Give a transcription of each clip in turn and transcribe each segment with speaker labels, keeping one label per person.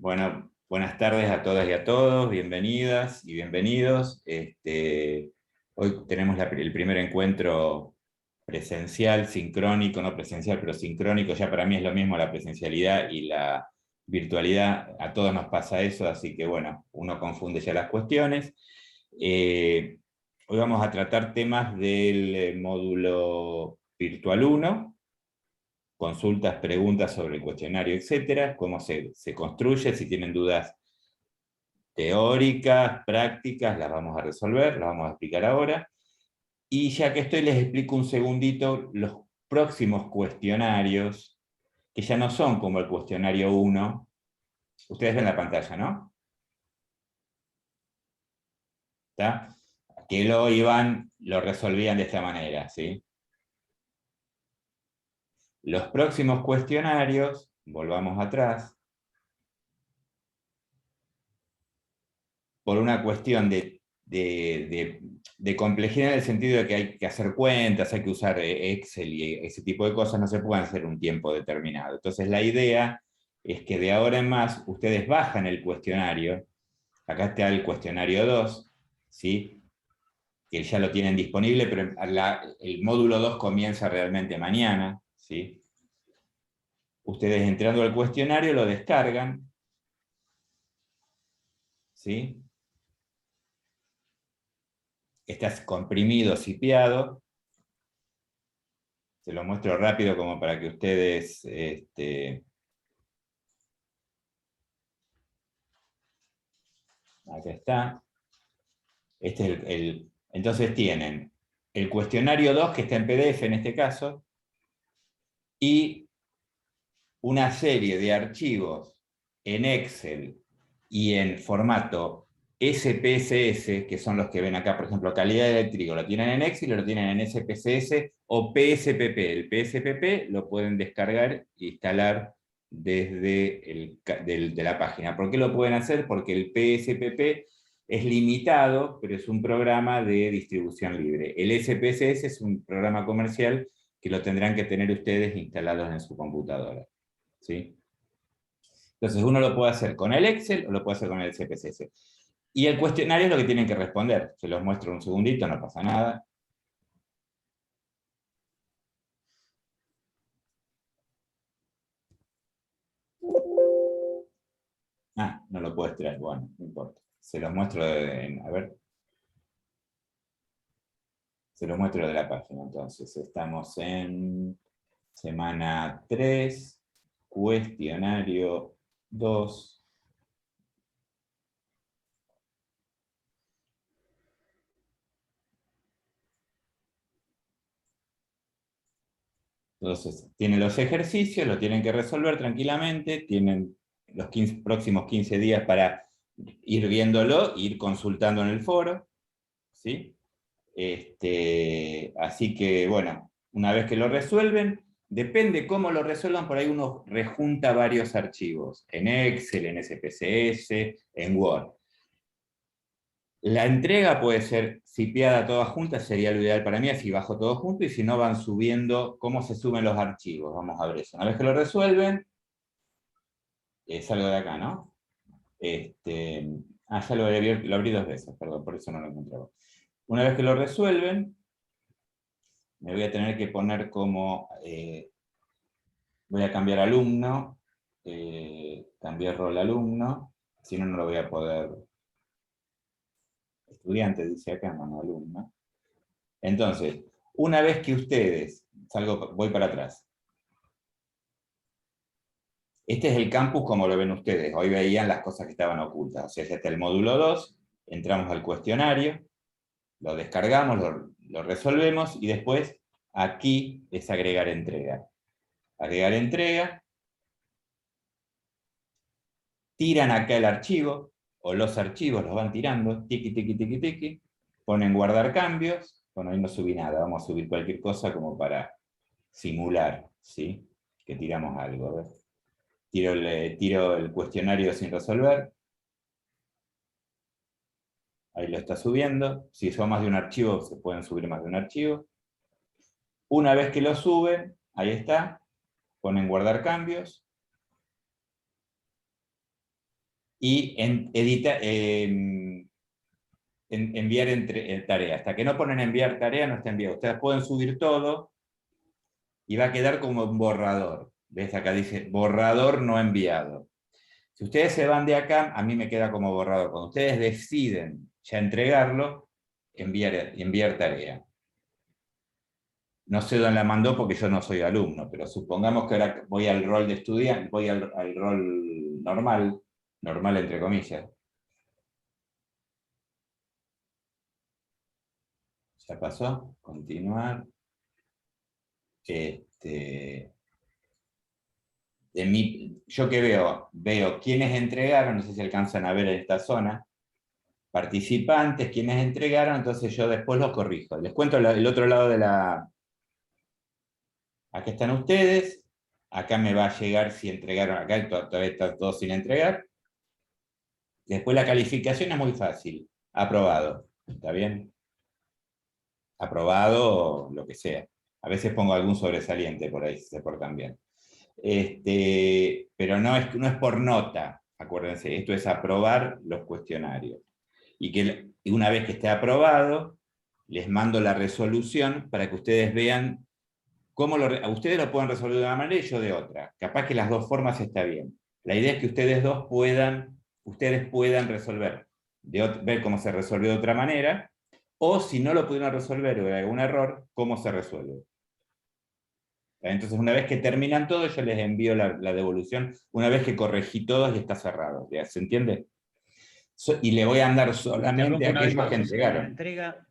Speaker 1: Bueno, buenas tardes a todas y a todos, bienvenidas y bienvenidos. Hoy tenemos el primer encuentro presencial, sincrónico, no presencial, pero sincrónico. Ya para mí es lo mismo la presencialidad y la virtualidad. A todos nos pasa eso, así que bueno, uno confunde ya las cuestiones. Hoy vamos a tratar temas del módulo Virtual 1, consultas, preguntas sobre el cuestionario, etcétera, cómo se construye, si tienen dudas teóricas, prácticas, las vamos a resolver, las vamos a explicar ahora. Y ya que estoy, les explico un segundito los próximos cuestionarios, que ya no son como el cuestionario 1. Ustedes ven la pantalla, ¿no? ¿Está? Que lo resolvían de esta manera, ¿sí? Los próximos cuestionarios, volvamos atrás, por una cuestión de complejidad en el sentido de que hay que hacer cuentas, hay que usar Excel y ese tipo de cosas, no se pueden hacer un tiempo determinado. Entonces la idea es que de ahora en más ustedes bajan el cuestionario, acá está el cuestionario 2, ¿sí? Que ya lo tienen disponible, pero el módulo 2 comienza realmente mañana, ¿sí? Ustedes entrando al cuestionario lo descargan, ¿sí? Está comprimido, zipeado. Se lo muestro rápido como para que ustedes... acá está. Entonces tienen el cuestionario 2, que está en PDF en este caso, y una serie de archivos en Excel y en formato SPSS, que son los que ven acá, por ejemplo, calidad del trigo, lo tienen en Excel y lo tienen en SPSS o PSPP. El PSPP lo pueden descargar e instalar desde de la página. ¿Por qué lo pueden hacer? Porque el PSPP es limitado, pero es un programa de distribución libre. El SPSS es un programa comercial que lo tendrán que tener ustedes instalados en su computadora, ¿sí? Entonces uno lo puede hacer con el Excel o lo puede hacer con el SPSS. Y el cuestionario es lo que tienen que responder. Se los muestro un segundito, no pasa nada. Ah, no lo puedo extraer, bueno, no importa. Se los muestro a ver. Se los muestro de la página, entonces. Estamos en semana 3, cuestionario 2. Entonces, tienen los ejercicios, lo tienen que resolver tranquilamente, tienen los próximos 15 días para ir viéndolo, ir consultando en el foro, ¿sí? Así que, bueno, una vez que lo resuelven, depende cómo lo resuelvan, por ahí uno rejunta varios archivos, en Excel, en SPSS, en Word. La entrega puede ser zipeada toda junta, sería lo ideal para mí, así bajo todo junto, y si no van subiendo, cómo se suben los archivos, vamos a ver eso. Una vez que lo resuelven, salgo de acá, ¿no? Ya lo abrí 2 veces, perdón, por eso no lo encontraba. Una vez que lo resuelven, me voy a tener que poner como, voy a cambiar alumno, cambiar rol alumno, si no, no lo voy a poder. Estudiante dice acá, no alumno. Entonces, una vez que ustedes, voy para atrás. Este es el campus como lo ven ustedes. Hoy veían las cosas que estaban ocultas. O sea, este es el módulo 2, entramos al cuestionario, lo descargamos, lo resolvemos, y después aquí es agregar entrega. Agregar entrega, tiran acá el archivo, o los archivos los van tirando, tiqui, tiqui, tiqui, tiqui, ponen guardar cambios. Bueno, ahí no subí nada, vamos a subir cualquier cosa como para simular, ¿sí? Que tiramos algo, a ver. Tiro el cuestionario sin resolver. Ahí lo está subiendo. Si son más de un archivo, se pueden subir más de un archivo. Una vez que lo suben, ahí está, ponen guardar cambios. y enviar tarea. Hasta que no ponen enviar tarea, no está enviado. Ustedes pueden subir todo y va a quedar como un borrador. ¿Ves? Acá dice borrador no enviado. Si ustedes se van de acá, a mí me queda como borrador. Cuando ustedes deciden ya entregarlo, enviar tarea. No sé dónde la mandó porque yo no soy alumno, pero supongamos que ahora voy al rol de estudiante, voy al rol normal, normal entre comillas. ¿Ya pasó? Continuar. Yo que veo quiénes entregaron, no sé si alcanzan a ver en esta zona, participantes, quienes entregaron, entonces yo después los corrijo. Les cuento el otro lado de la... Acá están ustedes, acá me va a llegar si entregaron, acá todavía está todo sin entregar. Después la calificación es muy fácil, aprobado, ¿está bien? Aprobado, lo que sea. A veces pongo algún sobresaliente por ahí, si se portan bien. Pero no es por nota, acuérdense, esto es aprobar los cuestionarios. Y una vez que esté aprobado, les mando la resolución para que ustedes vean cómo ustedes lo pueden resolver de una manera y yo de otra. Capaz que las dos formas está bien. La idea es que ustedes puedan resolver, ver cómo se resolvió de otra manera, o si no lo pudieron resolver o hay algún error, cómo se resuelve. Entonces, una vez que terminan todo, yo les envío la devolución, una vez que corregí todos y está cerrado. ¿Se entiende? Y le voy a andar solamente
Speaker 2: Interrumpo
Speaker 1: a
Speaker 2: una vez
Speaker 1: aquellos
Speaker 2: más,
Speaker 1: que
Speaker 2: o sea que la
Speaker 1: entregaron.
Speaker 2: entrega,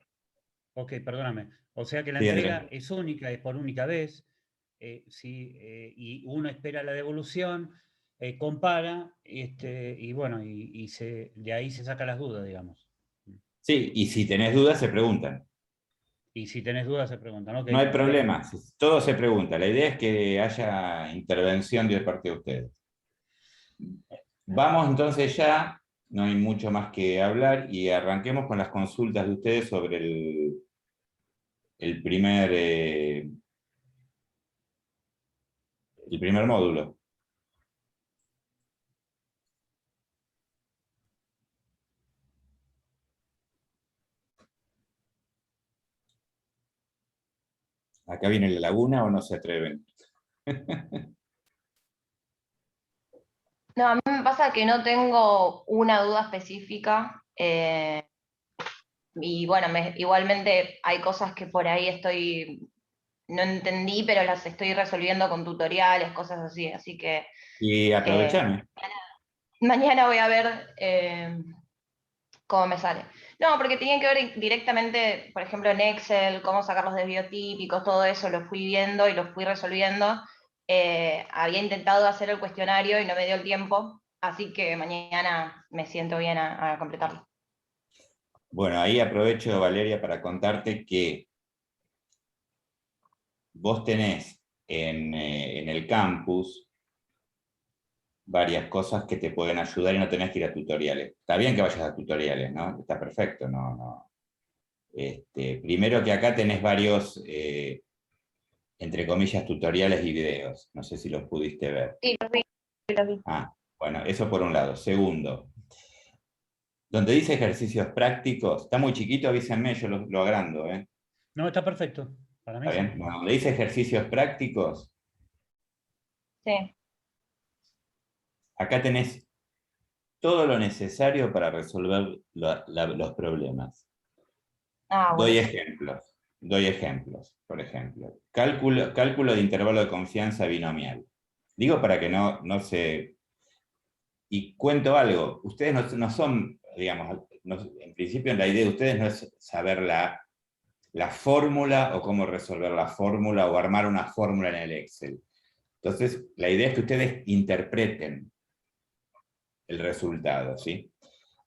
Speaker 2: ok, perdóname, o sea que la
Speaker 1: Sí,
Speaker 2: entrega
Speaker 1: Andrés.
Speaker 2: es única, es por única vez, y uno espera la devolución, compara, y bueno, de ahí se saca las dudas, digamos.
Speaker 1: Sí, y si tenés dudas, se preguntan.
Speaker 2: Y si tenés dudas, se preguntan, ok,
Speaker 1: No hay
Speaker 2: perfecto.
Speaker 1: problema, todo se pregunta. La idea es que haya intervención de parte de ustedes. Vamos entonces ya, no hay mucho más que hablar, y arranquemos con las consultas de ustedes sobre el primer módulo. ¿Acá viene la laguna o no se atreven?
Speaker 3: No, a mí me pasa que no tengo una duda específica. Y bueno, igualmente hay cosas que por ahí no entendí, pero las estoy resolviendo con tutoriales, cosas así. Así que
Speaker 1: Y
Speaker 3: eh,
Speaker 1: aprovechame.
Speaker 3: mañana voy a ver cómo me sale. No, porque tenían que ver directamente, por ejemplo, en Excel, cómo sacar los desvíos típicos, todo eso lo fui viendo y lo fui resolviendo. Había intentado hacer el cuestionario y no me dio el tiempo, así que mañana me siento bien a completarlo.
Speaker 1: Bueno, ahí aprovecho, Valeria, para contarte que vos tenés en el campus varias cosas que te pueden ayudar y no tenés que ir a tutoriales. Está bien que vayas a tutoriales, ¿no? Está perfecto, no. Primero que acá tenés varios, entre comillas, tutoriales y videos. No sé si los pudiste ver.
Speaker 3: Sí, lo vi.
Speaker 1: Ah, bueno, eso por un lado. Segundo, donde dice ejercicios prácticos, está muy chiquito, avísenme, yo lo agrando, ¿eh?
Speaker 2: No, está perfecto, para mí
Speaker 1: ¿Está
Speaker 2: sí.
Speaker 1: bien? Bueno, donde dice ejercicios prácticos,
Speaker 3: Sí.
Speaker 1: acá tenés todo lo necesario para resolver los problemas.
Speaker 3: Ah,
Speaker 1: Doy
Speaker 3: buenísimo.
Speaker 1: ejemplos. Doy ejemplos. Por ejemplo, cálculo de intervalo de confianza binomial. Digo para que no se... Y cuento algo. Ustedes no son, digamos, en principio la idea de ustedes no es saber la fórmula o cómo resolver la fórmula o armar una fórmula en el Excel. Entonces, la idea es que ustedes interpreten el resultado, ¿sí?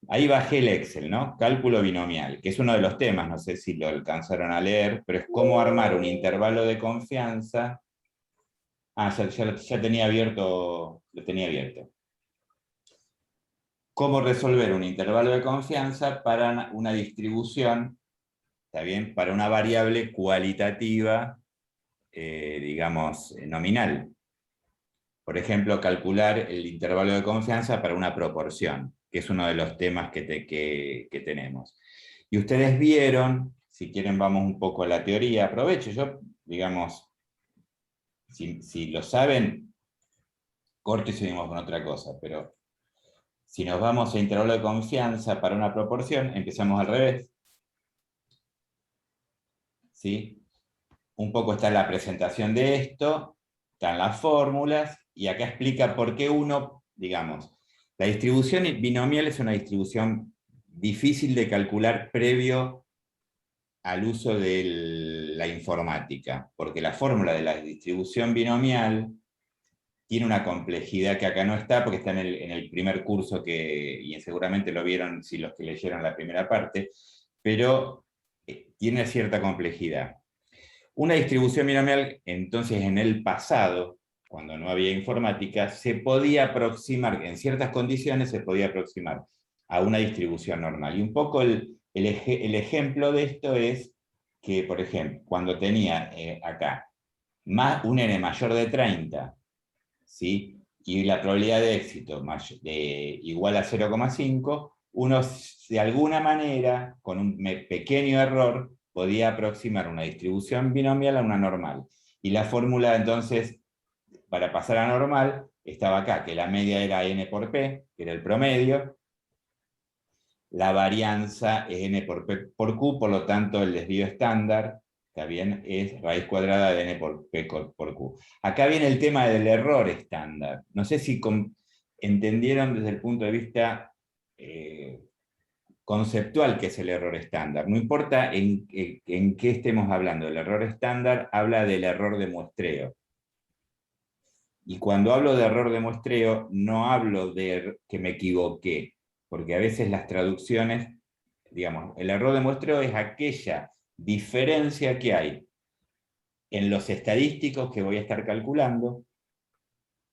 Speaker 1: Ahí bajé el Excel, ¿no? Cálculo binomial, que es uno de los temas, no sé si lo alcanzaron a leer, pero es cómo armar un intervalo de confianza. Ah, ya tenía abierto, lo tenía abierto. Cómo resolver un intervalo de confianza para una distribución, ¿está bien? Para una variable cualitativa, digamos, nominal. por ejemplo, calcular el intervalo de confianza para una proporción, que es uno de los temas que tenemos. Y ustedes vieron, si quieren vamos un poco a la teoría, aprovecho, yo, digamos, si lo saben, corto y seguimos con otra cosa, pero si nos vamos a intervalo de confianza para una proporción, empezamos al revés. ¿Sí? Un poco está la presentación de esto, están las fórmulas, y acá explica por qué uno, digamos, la distribución binomial es una distribución difícil de calcular previo al uso de la informática, porque la fórmula de la distribución binomial tiene una complejidad que acá no está, porque está en el primer curso, y seguramente lo vieron si los que leyeron la primera parte, pero tiene cierta complejidad. Una distribución binomial, entonces, en el pasado, cuando no había informática, se podía aproximar, en ciertas condiciones se podía aproximar a una distribución normal. Y un poco el ejemplo de esto es que, por ejemplo, cuando tenía acá un n mayor de 30, ¿sí? Y la probabilidad de éxito igual a 0,5, uno de alguna manera, con un pequeño error, podía aproximar una distribución binomial a una normal. Y la fórmula entonces, para pasar a normal, estaba acá, que la media era n por p, que era el promedio, la varianza es n por p por q, por lo tanto el desvío estándar, ¿está bien? Es raíz cuadrada de n por p por q. Acá viene el tema del error estándar. No sé si entendieron desde el punto de vista conceptual qué es el error estándar. No importa en qué estemos hablando, el error estándar habla del error de muestreo. Y cuando hablo de error de muestreo, no hablo de que me equivoqué, porque a veces las traducciones, digamos, el error de muestreo es aquella diferencia que hay en los estadísticos que voy a estar calculando,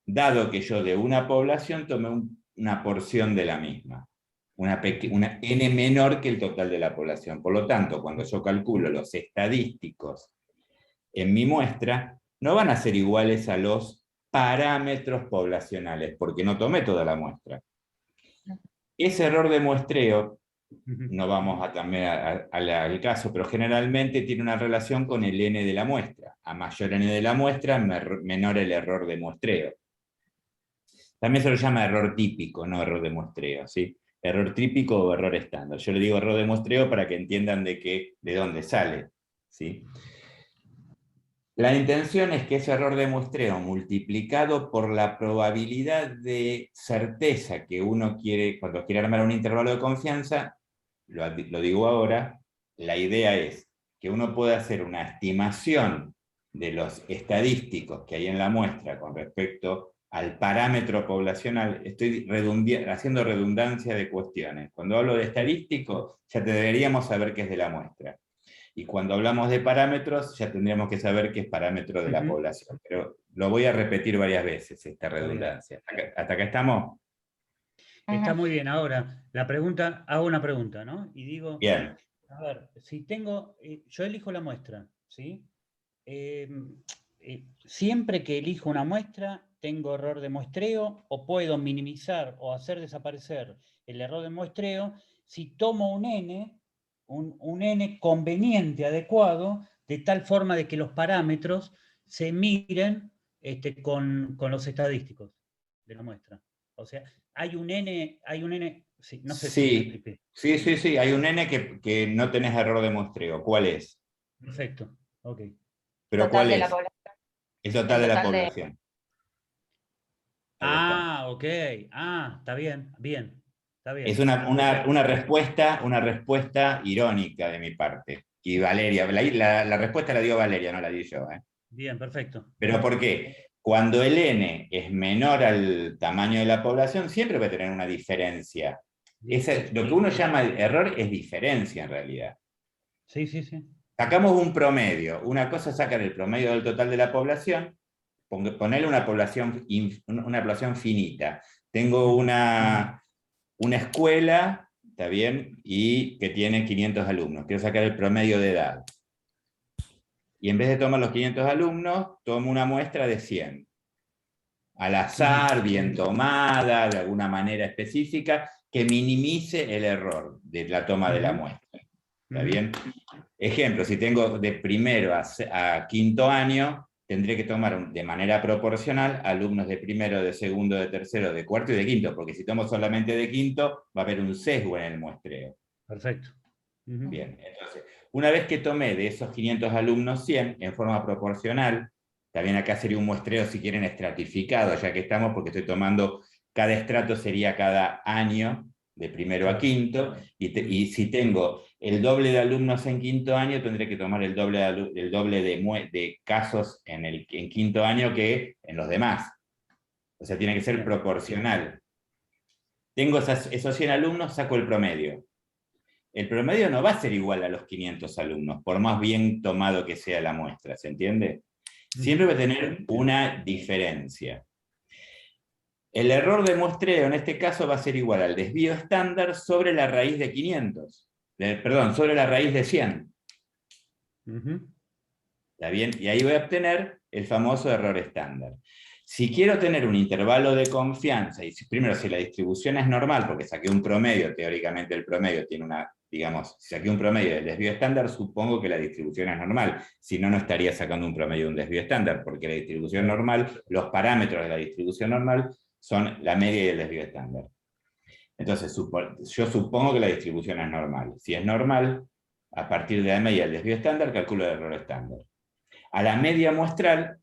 Speaker 1: dado que yo de una población tomé una porción de la misma, una n menor que el total de la población. Por lo tanto, cuando yo calculo los estadísticos en mi muestra, no van a ser iguales a los parámetros poblacionales, porque no tomé toda la muestra. Ese error de muestreo, no vamos a cambiar al caso, pero generalmente tiene una relación con el n de la muestra. A mayor n de la muestra, menor el error de muestreo. También se lo llama error típico, no error de muestreo, ¿sí? Error típico o error estándar. Yo le digo error de muestreo para que entiendan de dónde sale, ¿sí? La intención es que ese error de muestreo multiplicado por la probabilidad de certeza que uno quiere, cuando quiere armar un intervalo de confianza, lo digo ahora, la idea es que uno pueda hacer una estimación de los estadísticos que hay en la muestra con respecto al parámetro poblacional. Estoy haciendo redundancia de cuestiones. Cuando hablo de estadístico, ya deberíamos saber qué es de la muestra. Y cuando hablamos de parámetros, ya tendríamos que saber qué es parámetro de la población. Pero lo voy a repetir varias veces, esta redundancia. ¿Hasta acá estamos?
Speaker 2: Está muy bien. Ahora, hago una pregunta, ¿no? Y digo,
Speaker 1: bien.
Speaker 2: A ver, si tengo, yo elijo la muestra, ¿sí? Siempre que elijo una muestra, ¿tengo error de muestreo o puedo minimizar o hacer desaparecer el error de muestreo si tomo un n conveniente, adecuado, de tal forma de que los parámetros se miren con los estadísticos de la muestra? O sea, hay un n, sí, no sé si me expliqué.
Speaker 1: Sí, hay un n que no tenés error de muestreo. ¿Cuál es?
Speaker 2: Perfecto, ok.
Speaker 1: ¿Pero
Speaker 3: Total
Speaker 1: cuál
Speaker 3: de
Speaker 1: es?
Speaker 3: la población.
Speaker 1: El total de la población. Ahí está.
Speaker 2: Ok. Está bien, está bien.
Speaker 1: Es una respuesta irónica de mi parte. Y Valeria, la respuesta la dio Valeria, no la di yo.
Speaker 2: Bien, perfecto.
Speaker 1: ¿Pero por qué? Cuando el n es menor al tamaño de la población, siempre va a tener una diferencia. Lo que uno llama error es diferencia, en realidad.
Speaker 2: Sí.
Speaker 1: Sacamos un promedio. Una cosa es sacar el promedio del total de la población, ponerle una población finita. Tengo una escuela, ¿está bien? Y que tiene 500 alumnos. Quiero sacar el promedio de edad. Y en vez de tomar los 500 alumnos, tomo una muestra de 100. al azar, bien tomada, de alguna manera específica, que minimice el error de la toma de la muestra. ¿Está bien? Ejemplo, si tengo de primero a quinto año, tendré que tomar de manera proporcional alumnos de primero, de segundo, de tercero, de cuarto y de quinto, porque si tomo solamente de quinto, va a haber un sesgo en el muestreo.
Speaker 2: Perfecto.
Speaker 1: Bien, entonces, una vez que tomé de esos 500 alumnos 100 en forma proporcional, también acá sería un muestreo, si quieren, estratificado, ya que estamos, porque estoy tomando, cada estrato sería cada año, de primero a quinto, y si tengo el doble de alumnos en quinto año, tendré que tomar el doble de casos en quinto año que en los demás. O sea, tiene que ser proporcional. Tengo esos 100 alumnos, saco el promedio. El promedio no va a ser igual a los 500 alumnos, por más bien tomado que sea la muestra, ¿se entiende? Siempre va a tener una diferencia. El error de muestreo en este caso va a ser igual al desvío estándar sobre la raíz de 500. Perdón, sobre la raíz de 100. ¿Está bien? Y ahí voy a obtener el famoso error estándar. Si quiero tener un intervalo de confianza, y primero si la distribución es normal, porque saqué un promedio, teóricamente el promedio tiene una, digamos, si saqué un promedio del desvío estándar, supongo que la distribución es normal. Si no, no estaría sacando un promedio de un desvío estándar, porque la distribución normal, los parámetros de la distribución normal son la media y el desvío estándar. Entonces, yo supongo que la distribución es normal. Si es normal, a partir de la media del desvío estándar, calculo el error estándar. A la media muestral,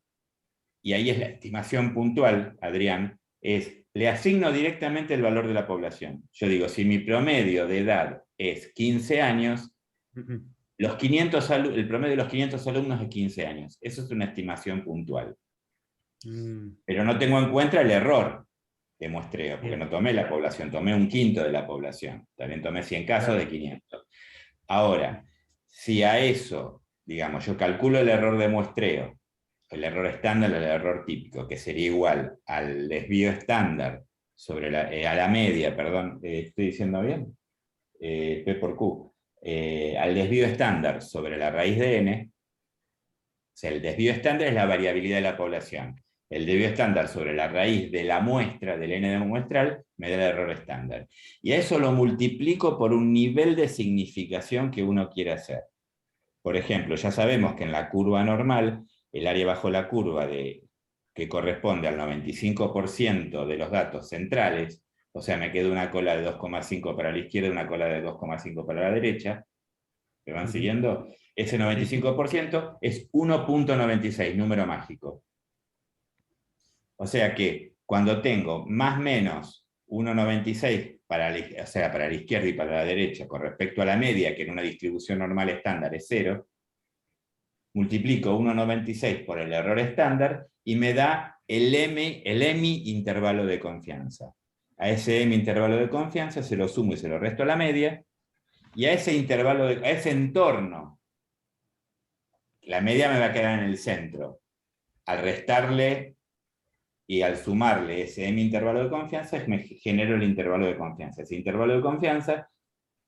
Speaker 1: y ahí es la estimación puntual, Adrián, le asigno directamente el valor de la población. Yo digo, si mi promedio de edad es 15 años, el promedio de los 500 alumnos es 15 años. Eso es una estimación puntual. Pero no tengo en cuenta el error de muestreo, porque no tomé la población, tomé un quinto de la población. También tomé 100 casos de 500. Ahora, si a eso, digamos, yo calculo el error de muestreo, el error estándar o el error típico, que sería igual al desvío estándar sobre a la media, perdón, ¿estoy diciendo bien? P por Q. Al desvío estándar sobre la raíz de n, o sea, el desvío estándar es la variabilidad de la población. El desvío estándar sobre la raíz de la muestra, del n de muestral, me da el error estándar. Y a eso lo multiplico por un nivel de significación que uno quiere hacer. Por ejemplo, ya sabemos que en la curva normal, el área bajo la curva que corresponde al 95% de los datos centrales, o sea, me queda una cola de 2,5 para la izquierda y una cola de 2,5 para la derecha, ¿me van siguiendo? Ese 95% es 1.96, número mágico. O sea que cuando tengo más o menos 1.96 o sea, para la izquierda y para la derecha con respecto a la media, que en una distribución normal estándar es 0, multiplico 1.96 por el error estándar y me da el EMI intervalo de confianza. A ese EMI intervalo de confianza se lo sumo y se lo resto a la media, y a ese intervalo, a ese entorno, la media me va a quedar en el centro. Al restarle y al sumarle ese EMI intervalo de confianza, me genero el intervalo de confianza. Ese intervalo de confianza,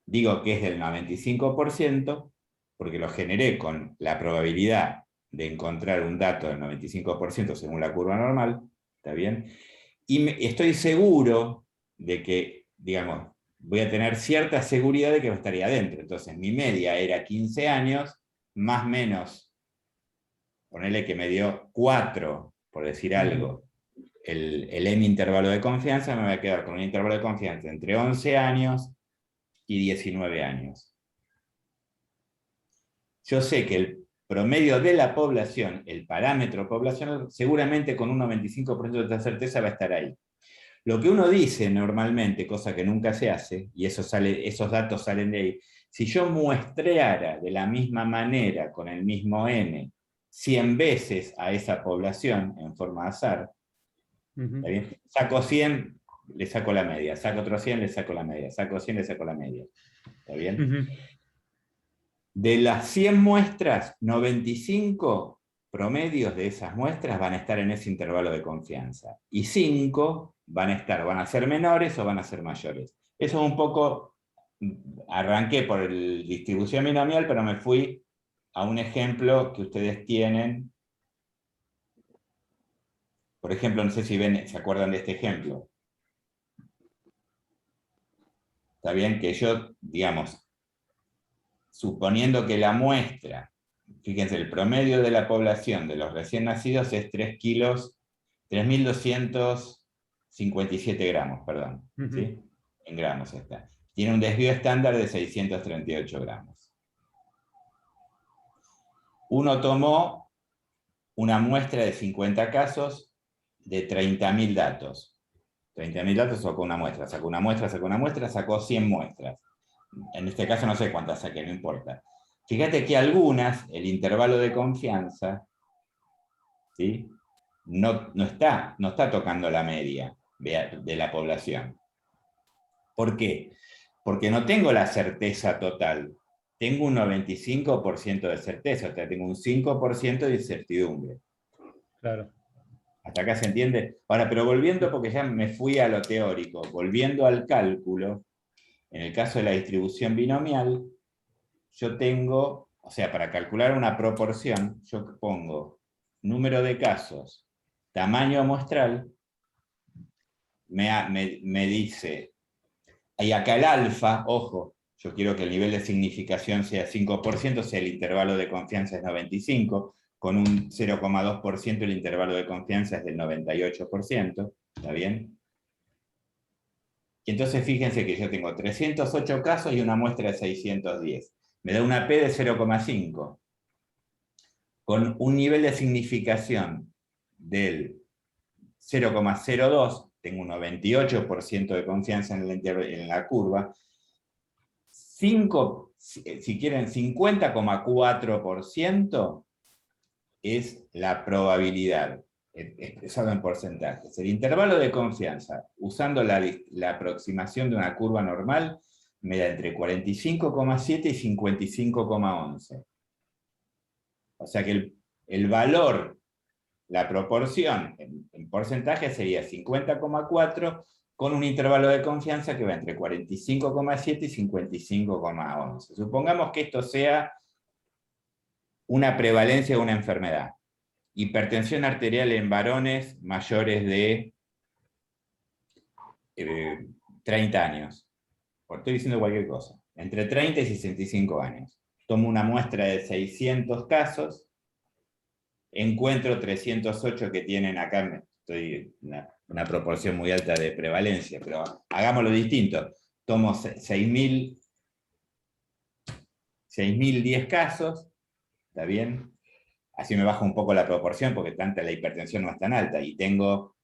Speaker 1: digo que es del 95%, porque lo generé con la probabilidad de encontrar un dato del 95% según la curva normal, ¿está bien? Y estoy seguro de que, digamos, voy a tener cierta seguridad de que estaría adentro. Entonces, mi media era 15 años, más o menos, ponele que me dio 4, por decir algo, el M intervalo de confianza, me voy a quedar con un intervalo de confianza entre 11 años y 19 años. Yo sé que el promedio de la población, el parámetro poblacional, seguramente con un 95% de certeza va a estar ahí. Lo que uno dice normalmente, cosa que nunca se hace, y esos datos salen de ahí, si yo muestreara de la misma manera, con el mismo N, 100 veces a esa población en forma de azar, ¿está bien? Saco 100, le saco la media, saco otro 100, le saco la media, saco 100, le saco la media. ¿Está bien? De las 100 muestras, 95 promedios de esas muestras van a estar en ese intervalo de confianza. Y 5 van a ser menores o van a ser mayores. Eso es un poco, arranqué por el distribución binomial, pero me fui a un ejemplo que ustedes tienen Por ejemplo, no sé si se acuerdan de este ejemplo. Está bien que yo, digamos, suponiendo que la muestra, fíjense, el promedio de la población de los recién nacidos es 3 kilos, 3.257 gramos, perdón, ¿sí? En gramos está. Tiene un desvío estándar de 638 gramos. Uno tomó una muestra de 50 casos de 30.000 datos. 30.000 datos sacó una muestra, sacó una muestra, sacó una muestra, sacó 100 muestras. En este caso no sé cuántas saqué, no importa. Fíjate que algunas, el intervalo de confianza, ¿sí? no está tocando la media de la población. ¿Por qué? Porque no tengo la certeza total. Tengo un 95% de certeza, o sea, tengo un 5% de incertidumbre.
Speaker 2: Claro.
Speaker 1: ¿Hasta acá se entiende? Ahora, pero volviendo, porque ya me fui a lo teórico, volviendo al cálculo, en el caso de la distribución binomial, yo tengo, o sea, para calcular una proporción, yo pongo número de casos, tamaño muestral, me dice, y acá el alfa, ojo, yo quiero que el nivel de significación sea 5%, o sea, el intervalo de confianza es 95%, con un 0,2% el intervalo de confianza es del 98%, ¿está bien? Y entonces fíjense que yo tengo 308 casos y una muestra de 610. Me da una P de 0,5. Con un nivel de significación del 0,02, tengo un 98% de confianza en la curva, 5, si quieren, 50,4% es la probabilidad, expresado en porcentajes. El intervalo de confianza, usando la aproximación de una curva normal, me da entre 45,7 y 55,11. O sea que el valor, la proporción en porcentaje sería 50,4 con un intervalo de confianza que va entre 45,7 y 55,11. Supongamos que esto sea una prevalencia de una enfermedad. Hipertensión arterial en varones mayores de 30 años. Estoy diciendo cualquier cosa. Entre 30 y 65 años. Tomo una muestra de 600 casos, encuentro 308 que tienen acá, estoy una proporción muy alta de prevalencia, pero hagámoslo distinto. Tomo 6.010 casos, ¿está bien? Así me bajo un poco la proporción, porque la hipertensión no es tan alta, y tengo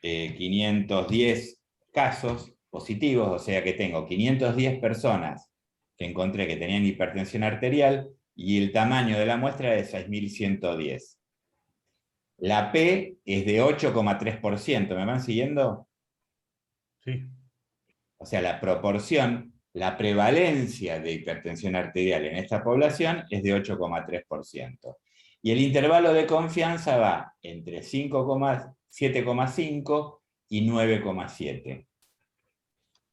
Speaker 1: 510 casos positivos, o sea que tengo 510 personas que encontré que tenían hipertensión arterial, y el tamaño de la muestra es 6.110. La P es de 8,3%, ¿me van siguiendo?
Speaker 2: Sí.
Speaker 1: O sea, la proporción, la prevalencia de hipertensión arterial en esta población es de 8,3%. Y el intervalo de confianza va entre 7,5 y 9,7.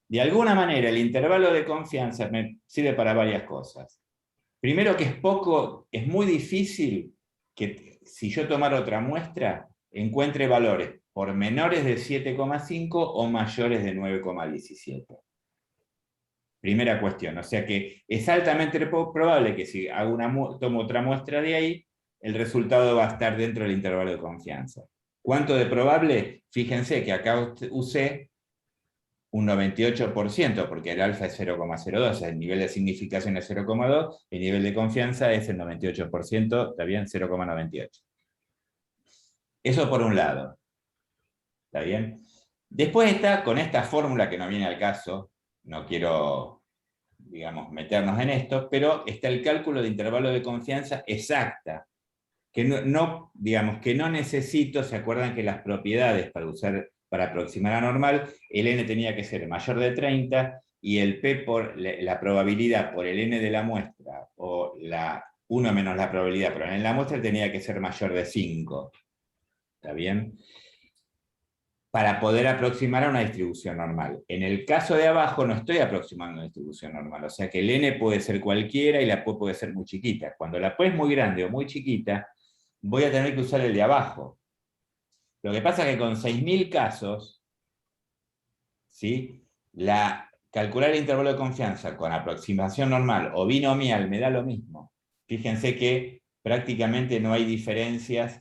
Speaker 1: De alguna manera, el intervalo de confianza me sirve para varias cosas. Primero que es muy difícil que si yo tomara otra muestra, encuentre valores por menores de 7,5 o mayores de 9,17. Primera cuestión, o sea que es altamente probable que si tomo otra muestra de ahí, el resultado va a estar dentro del intervalo de confianza. ¿Cuánto de probable? Fíjense que acá usé un 98%, porque el alfa es 0,02, el nivel de significación es 0,2, el nivel de confianza es el 98%, ¿está bien? 0,98. Eso por un lado. ¿Está bien? Después está con esta fórmula que no viene al caso, no quiero, digamos, meternos en esto, pero está el cálculo de intervalo de confianza exacta, que digamos, que no necesito, ¿se acuerdan que las propiedades para aproximar a normal, el n tenía que ser mayor de 30 y el p por la probabilidad por el n de la muestra, o la 1 menos la probabilidad por el n de la muestra tenía que ser mayor de 5. ¿Está bien? Para poder aproximar a una distribución normal. En el caso de abajo no estoy aproximando a una distribución normal, o sea que el n puede ser cualquiera y la p puede ser muy chiquita. Cuando la p es muy grande o muy chiquita, voy a tener que usar el de abajo. Lo que pasa es que con 6.000 casos, ¿sí? Calcular el intervalo de confianza con aproximación normal o binomial me da lo mismo. Fíjense que prácticamente no hay diferencias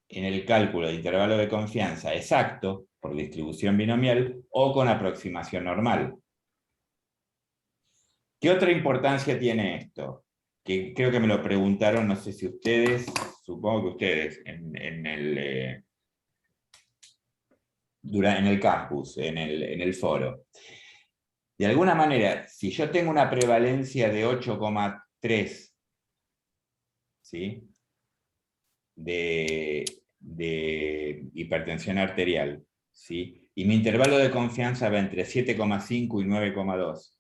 Speaker 1: en el cálculo de intervalo de confianza exacto por distribución binomial o con aproximación normal. ¿Qué otra importancia tiene esto? Que creo que me lo preguntaron, no sé si ustedes, supongo que ustedes, en el campus, en el foro. De alguna manera, si yo tengo una prevalencia de 8,3, ¿sí? de hipertensión arterial, ¿sí? Y mi intervalo de confianza va entre 7,5 y 9,2.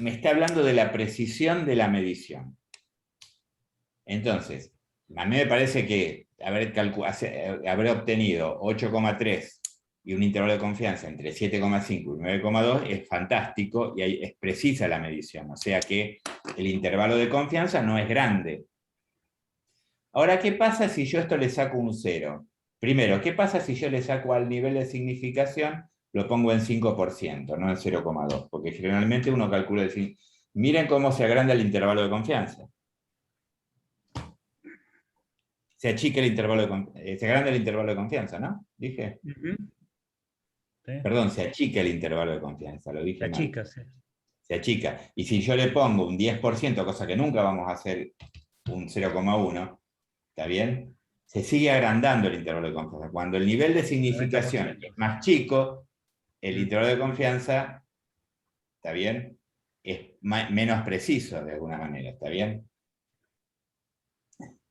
Speaker 1: Me está hablando de la precisión de la medición. Entonces, a mí me parece que haber obtenido 8,3 y un intervalo de confianza entre 7,5 y 9,2 es fantástico y es precisa la medición. O sea que el intervalo de confianza no es grande. Ahora, ¿qué pasa si yo esto le saco un 0? Primero, ¿qué pasa si yo le saco al nivel de significación? Lo pongo en 5%, no en 0,2, porque generalmente uno calcula el 5%. Miren cómo se agranda el intervalo de confianza. Se achica el intervalo se agranda el intervalo de confianza, ¿no? ¿Dije?
Speaker 2: Sí.
Speaker 1: Perdón, se achica el intervalo de confianza, lo dije
Speaker 2: La
Speaker 1: mal.
Speaker 2: chica, sí.
Speaker 1: Se achica. Y si yo le pongo un 10%, cosa que nunca vamos a hacer un 0,1, ¿está bien? Se sigue agrandando el intervalo de confianza. Cuando el nivel de significación
Speaker 2: 90%.
Speaker 1: es más chico, el intervalo de confianza, ¿está bien? Es menos preciso de alguna manera, ¿está bien?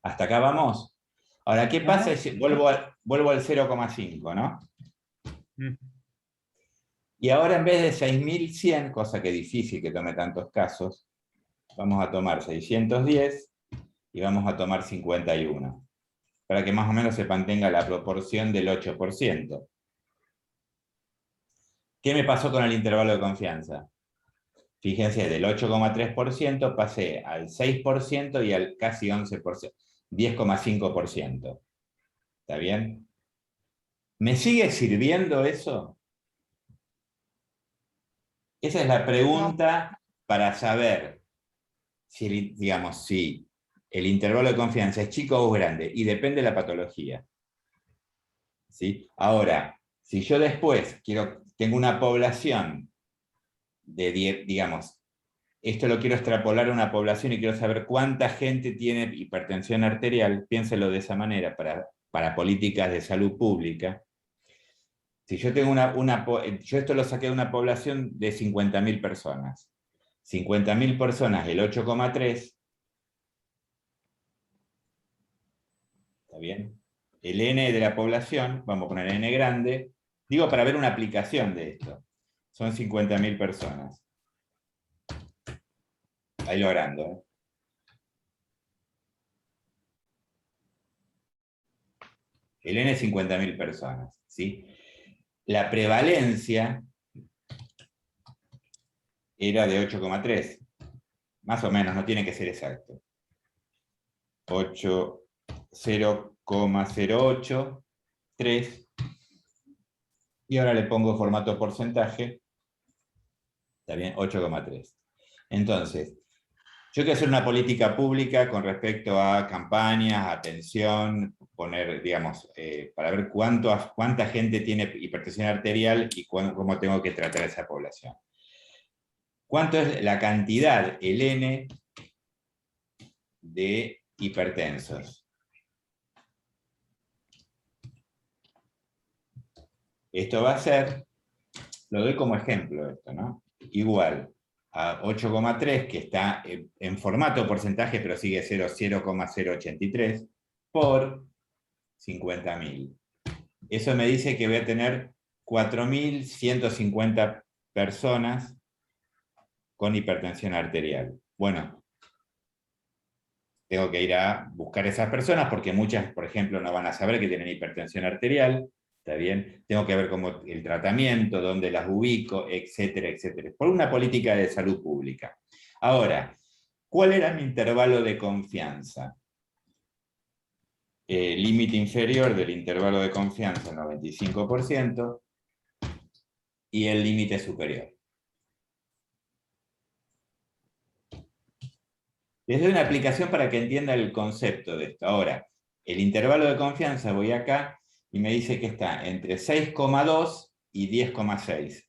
Speaker 1: ¿Hasta acá vamos? Ahora, ¿qué pasa si vuelvo al 0,5, ¿no? Y ahora en vez de 6.100, cosa que es difícil que tome tantos casos, vamos a tomar 610 y vamos a tomar 51, para que más o menos se mantenga la proporción del 8%. ¿Qué me pasó con el intervalo de confianza? Fíjense, del 8,3% pasé al 6% y al casi 11%, 10,5%. ¿Está bien? ¿Me sigue sirviendo eso? Esa es la pregunta para saber si, digamos, si el intervalo de confianza es chico o grande, y depende de la patología. ¿Sí? Ahora, si yo después tengo una población de 10, digamos, esto lo quiero extrapolar a una población y quiero saber cuánta gente tiene hipertensión arterial, piénselo de esa manera para políticas de salud pública. Si yo tengo yo esto lo saqué de una población de 50.000 personas. 50.000 personas, el 8,3. ¿Está bien? El N de la población, vamos a poner N grande, digo para ver una aplicación de esto. Son 50.000 personas. Ahí lo agrando, ¿eh? El N es 50.000 personas, ¿sí? La prevalencia era de 8,3. Más o menos, no tiene que ser exacto. 0,083. Y ahora le pongo formato porcentaje. Está bien, 8,3. Entonces, yo quiero hacer una política pública con respecto a campañas, atención, poner, digamos, para ver cuánta gente tiene hipertensión arterial y cómo tengo que tratar a esa población. ¿Cuánto es la cantidad, el N, de hipertensos? Esto va a ser, lo doy como ejemplo esto, ¿no? Igual a 8,3, que está en formato porcentaje, pero sigue 0,083, por 50.000. Eso me dice que voy a tener 4.150 personas con hipertensión arterial. Bueno, tengo que ir a buscar esas personas porque muchas, por ejemplo, no van a saber que tienen hipertensión arterial. ¿Está bien? Tengo que ver cómo el tratamiento, dónde las ubico, etcétera, etcétera. Por una política de salud pública. Ahora, ¿cuál era mi intervalo de confianza? límite inferior del intervalo de confianza 95% y el límite superior. Les doy una aplicación para que entienda el concepto de esto. Ahora, el intervalo de confianza, voy acá y me dice que está entre 6,2 y 10,6.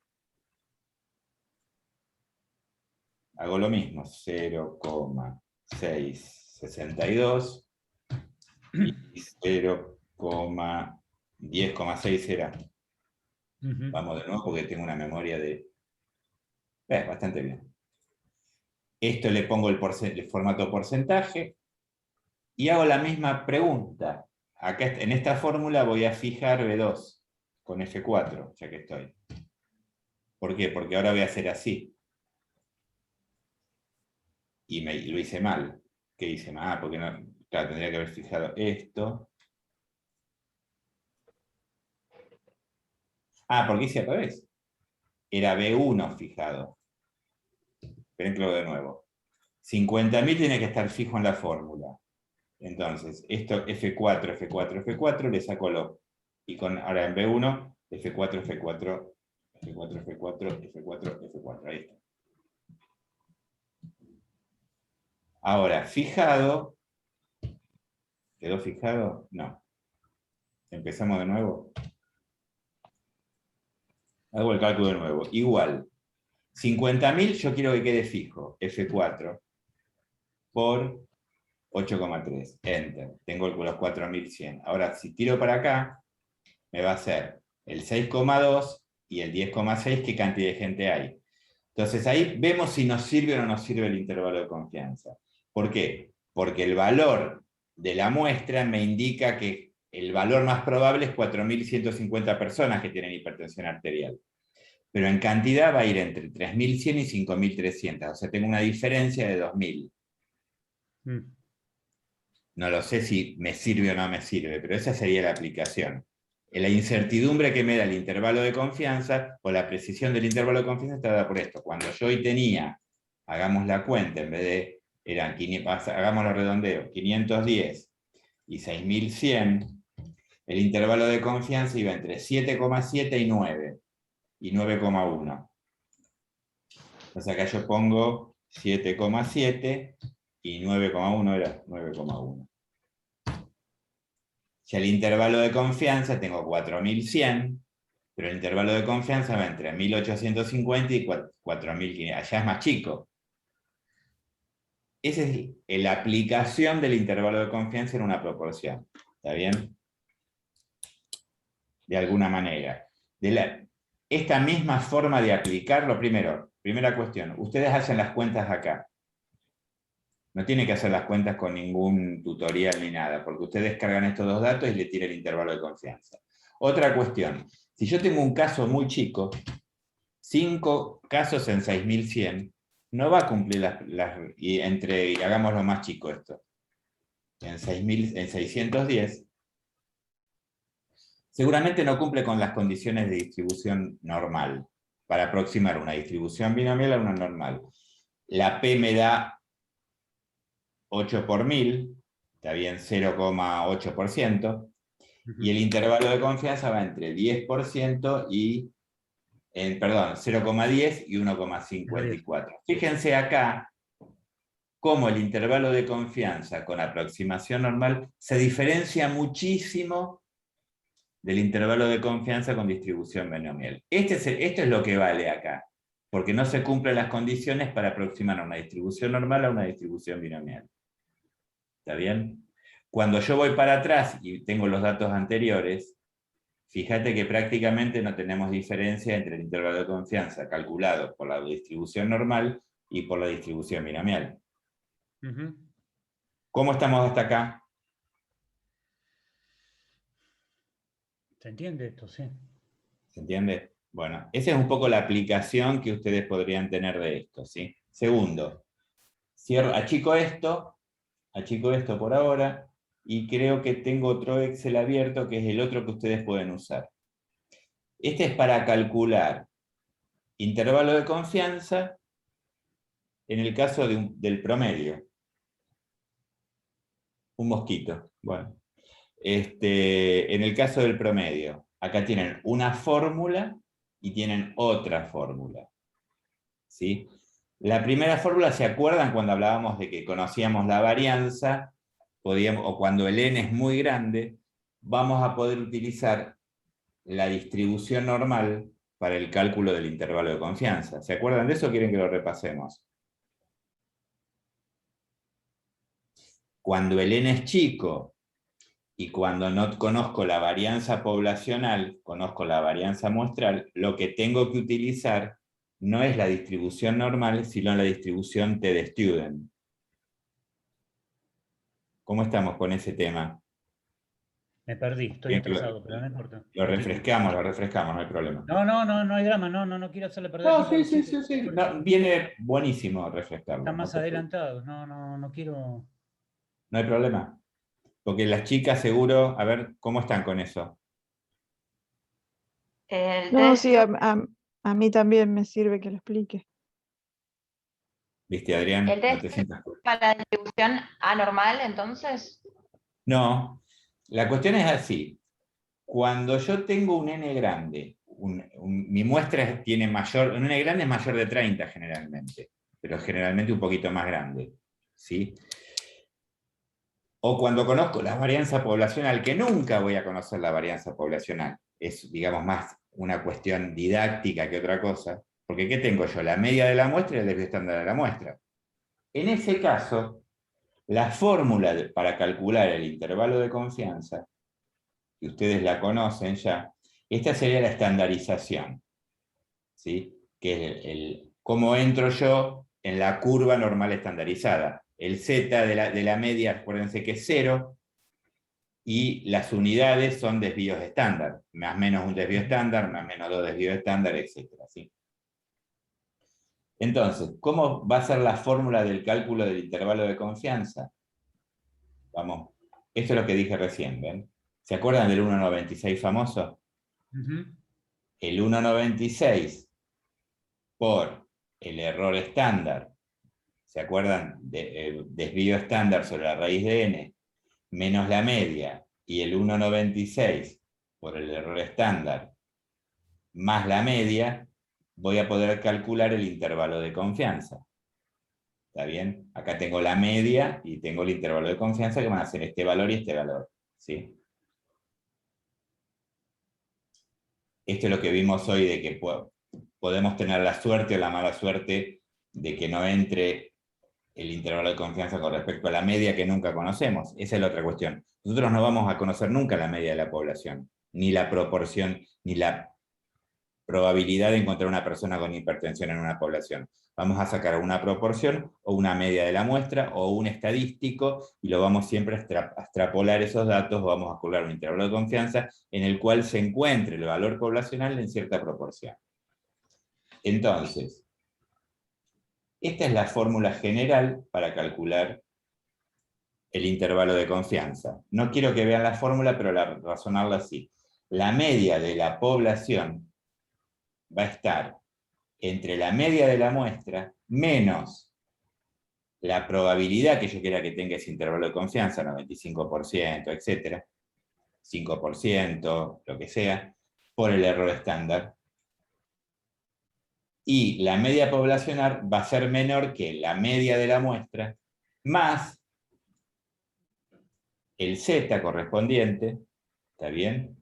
Speaker 1: Hago lo mismo, 0,662 y 0,10,6 será. Vamos de nuevo porque tengo una memoria de... bastante bien. Esto le pongo el formato porcentaje y hago la misma pregunta. Acá en esta fórmula voy a fijar B2 con F4, ya que estoy. ¿Por qué? Porque ahora voy a hacer así. Y lo hice mal. ¿Qué hice mal? Porque no, claro, tendría que haber fijado esto. Porque hice al revés. Era B1 fijado. Esperen de nuevo. 50.000 tiene que estar fijo en la fórmula. Entonces, esto F4, F4, F4, le saco lo. Y ahora en B1, F4, F4, F4, F4, F4, F4. Ahí está. Ahora, fijado. ¿Quedó fijado? No. Empezamos de nuevo. Hago el cálculo de nuevo. Igual. 50.000 yo quiero que quede fijo. F4 por 8,3. Enter. Tengo los 4.100. Ahora, si tiro para acá, me va a hacer el 6,2 y el 10,6, qué cantidad de gente hay. Entonces ahí vemos si nos sirve o no nos sirve el intervalo de confianza. ¿Por qué? Porque el valor de la muestra me indica que el valor más probable es 4.150 personas que tienen hipertensión arterial. Pero en cantidad va a ir entre 3.100 y 5.300. O sea, tengo una diferencia de 2.000. No lo sé si me sirve o no me sirve, pero esa sería la aplicación. La incertidumbre que me da el intervalo de confianza, o la precisión del intervalo de confianza, está dada por esto. Cuando yo hoy tenía, hagamos la cuenta, en vez de, hagamos los redondeos, 510 y 6.100, el intervalo de confianza iba entre 7,7 y 9, y 9,1. Entonces acá yo pongo 7,7 y 9,1 era 9,1. Si el intervalo de confianza tengo 4.100, pero el intervalo de confianza va entre 1.850 y 4.500. Allá es más chico. Esa es la aplicación del intervalo de confianza en una proporción. ¿Está bien? De alguna manera. Esta misma forma de aplicarlo, primera cuestión, ustedes hacen las cuentas acá. No tienen que hacer las cuentas con ningún tutorial ni nada, porque ustedes cargan estos dos datos y le tiran el intervalo de confianza. Otra cuestión, si yo tengo un caso muy chico, 5 casos en 6.100, no va a cumplir y hagámoslo más chico esto, en 610, seguramente no cumple con las condiciones de distribución normal, para aproximar una distribución binomial a una normal. La P me da 8 por 1000, está bien, 0,8%, y el intervalo de confianza va entre 10% y, 0,10 y 1,54. Fíjense acá cómo el intervalo de confianza con aproximación normal se diferencia muchísimo del intervalo de confianza con distribución binomial. Esto es lo que vale acá, porque no se cumplen las condiciones para aproximar una distribución normal a una distribución binomial. ¿Está bien? Cuando yo voy para atrás y tengo los datos anteriores, fíjate que prácticamente no tenemos diferencia entre el intervalo de confianza calculado por la distribución normal y por la distribución binomial. ¿Cómo estamos hasta acá?
Speaker 2: ¿Se entiende esto? Sí.
Speaker 1: ¿Se entiende? Bueno, esa es un poco la aplicación que ustedes podrían tener de esto, ¿sí? Segundo, achico esto por ahora, y creo que tengo otro Excel abierto que es el otro que ustedes pueden usar. Este es para calcular intervalo de confianza en el caso del promedio. Un mosquito. Bueno. En el caso del promedio, acá tienen una fórmula y tienen otra fórmula. ¿Sí? La primera fórmula, ¿se acuerdan cuando hablábamos de que conocíamos la varianza? O cuando el n es muy grande, vamos a poder utilizar la distribución normal para el cálculo del intervalo de confianza. ¿Se acuerdan de eso o quieren que lo repasemos? Cuando el n es chico y cuando no conozco la varianza poblacional, conozco la varianza muestral, lo que tengo que utilizar no es la distribución normal, sino la distribución t de Student. ¿Cómo estamos con ese tema?
Speaker 2: Me perdí, estoy atrasado, pero no importa.
Speaker 1: Lo refrescamos, no hay problema.
Speaker 2: No hay drama, no quiero hacerle perder
Speaker 1: No,
Speaker 2: tiempo.
Speaker 1: sí. No, viene buenísimo refrescarlo.
Speaker 2: Están
Speaker 1: No
Speaker 2: más
Speaker 1: te preocupes.
Speaker 2: adelantados, no quiero...
Speaker 1: No hay problema. Porque las chicas seguro, a ver, ¿cómo están con eso?
Speaker 3: El
Speaker 4: No,
Speaker 3: test
Speaker 4: sí, a mí también me sirve que lo explique.
Speaker 1: ¿Viste, Adrián?
Speaker 3: ¿El
Speaker 1: No
Speaker 3: test
Speaker 1: te sientas culpable.
Speaker 3: para la distribución anormal, entonces?
Speaker 1: No, la cuestión es así. Cuando yo tengo un n grande, mi muestra tiene mayor, un n grande es mayor de 30 generalmente, pero generalmente un poquito más grande, ¿sí? O cuando conozco la varianza poblacional, que nunca voy a conocer la varianza poblacional, es, digamos, más una cuestión didáctica que otra cosa, porque ¿qué tengo yo? La media de la muestra y el desvío estándar de la muestra. En ese caso, la fórmula para calcular el intervalo de confianza, que ustedes la conocen ya, esta sería la estandarización, ¿sí? Que es cómo entro yo en la curva normal estandarizada. El z de la media, acuérdense que es 0, y las unidades son desvíos estándar, más menos un desvío estándar, más menos 2 desvíos estándar, etc. ¿sí? Entonces, ¿cómo va a ser la fórmula del cálculo del intervalo de confianza? Vamos, esto es lo que dije recién, ¿ven? ¿Se acuerdan del 1,96 famoso? El 1,96 por el error estándar, ¿se acuerdan? Desvío estándar sobre la raíz de n, menos la media, y el 1,96 por el error estándar, más la media, voy a poder calcular el intervalo de confianza. ¿Está bien? Acá tengo la media y tengo el intervalo de confianza que van a ser este valor y este valor. ¿Sí? Esto es lo que vimos hoy de que podemos tener la suerte o la mala suerte de que no entre el intervalo de confianza con respecto a la media que nunca conocemos. Esa es la otra cuestión. Nosotros no vamos a conocer nunca la media de la población, ni la proporción, ni la probabilidad de encontrar una persona con hipertensión en una población. Vamos a sacar una proporción o una media de la muestra o un estadístico y lo vamos siempre a extrapolar esos datos, o vamos a calcular un intervalo de confianza en el cual se encuentre el valor poblacional en cierta proporción. Entonces, esta es la fórmula general para calcular el intervalo de confianza. No quiero que vean la fórmula, pero razonarla así. La media de la población va a estar entre la media de la muestra menos la probabilidad que yo quiera que tenga ese intervalo de confianza, 95%, etc., 5%, lo que sea, por el error estándar. Y la media poblacional va a ser menor que la media de la muestra, más el z correspondiente, ¿está bien?,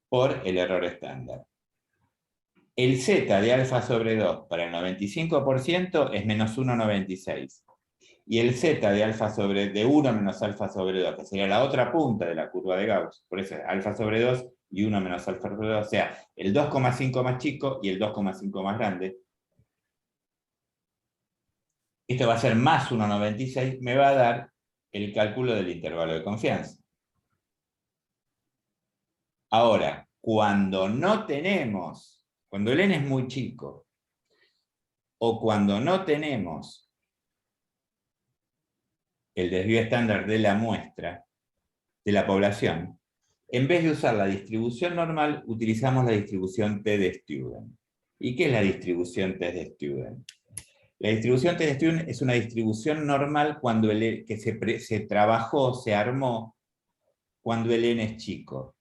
Speaker 1: por el error estándar. El z de alfa sobre 2 para el 95% es menos 1,96. Y el z de alfa de 1 menos alfa sobre 2, que sería la otra punta de la curva de Gauss, por eso es alfa sobre 2 y 1 menos alfa sobre 2, o sea, el 2,5 más chico y el 2,5 más grande. Esto va a ser más 1,96, me va a dar el cálculo del intervalo de confianza. Ahora, cuando no tenemos, cuando el n es muy chico, o cuando no tenemos el desvío estándar de la muestra, de la población, en vez de usar la distribución normal, utilizamos la distribución t de Student. ¿Y qué es la distribución t de Student? La distribución t de Student es una distribución normal cuando que se trabajó, se armó, cuando el n es chico?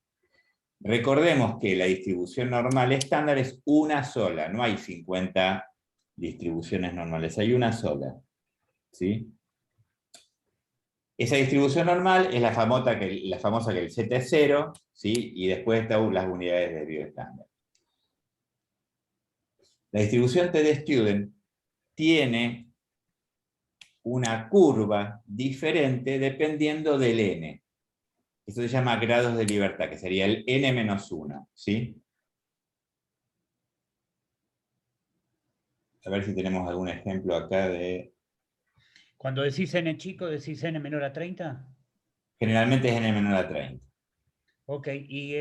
Speaker 1: Recordemos que la distribución normal estándar es una sola, no hay 50 distribuciones normales, hay una sola. ¿Sí? Esa distribución normal es la famosa que el z es 0, ¿sí? Y después están las unidades de desvío estándar. La distribución TD-Student tiene una curva diferente dependiendo del n. Esto se llama grados de libertad, que sería el n-1, ¿sí? A ver si tenemos algún ejemplo acá de...
Speaker 2: Cuando decís n chico, ¿decís n menor a 30?
Speaker 1: Generalmente es n menor a 30.
Speaker 2: Ok, y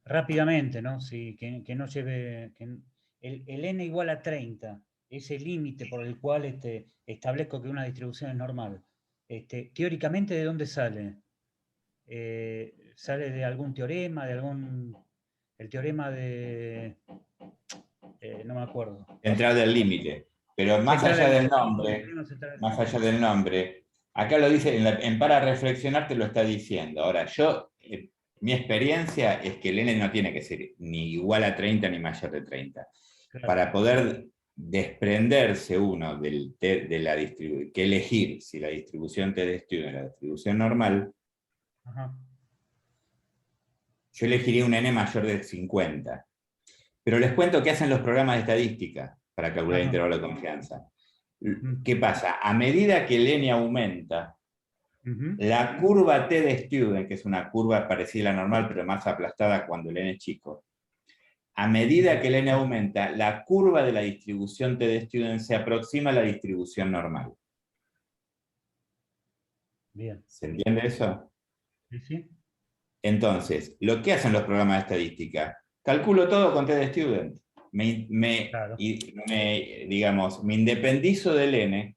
Speaker 2: rápidamente, ¿no? Sí, que no lleve... el n igual a 30, ese límite por el cual establezco que una distribución es normal. Teóricamente, ¿de dónde sale? ¿Sale de algún teorema, el teorema de... no me acuerdo.
Speaker 1: Central del límite. Pero más
Speaker 2: Central
Speaker 1: allá
Speaker 2: del
Speaker 1: del
Speaker 2: límite.
Speaker 1: nombre, acá lo dice, en para reflexionar te lo está diciendo. Ahora, mi experiencia es que el n no tiene que ser ni igual a 30 ni mayor de 30.
Speaker 2: Claro.
Speaker 1: Para poder desprenderse uno de la distribución, que elegir si la distribución TD-Student es la distribución normal,
Speaker 2: Ajá.
Speaker 1: yo elegiría un n mayor de 50. Pero les cuento qué hacen los programas de estadística para calcular el intervalo de confianza. ¿Qué pasa? A medida que el n aumenta, la curva TD-Student, que es una curva parecida a la normal, pero más aplastada cuando el n es chico, a medida que el n aumenta, la curva de la distribución TD-Student se aproxima a la distribución normal.
Speaker 2: Bien.
Speaker 1: ¿Se entiende eso?
Speaker 2: Sí.
Speaker 1: Entonces, lo que hacen los programas de estadística, calculo todo con TD-Student.
Speaker 2: Claro.
Speaker 1: Digamos, me independizo del n.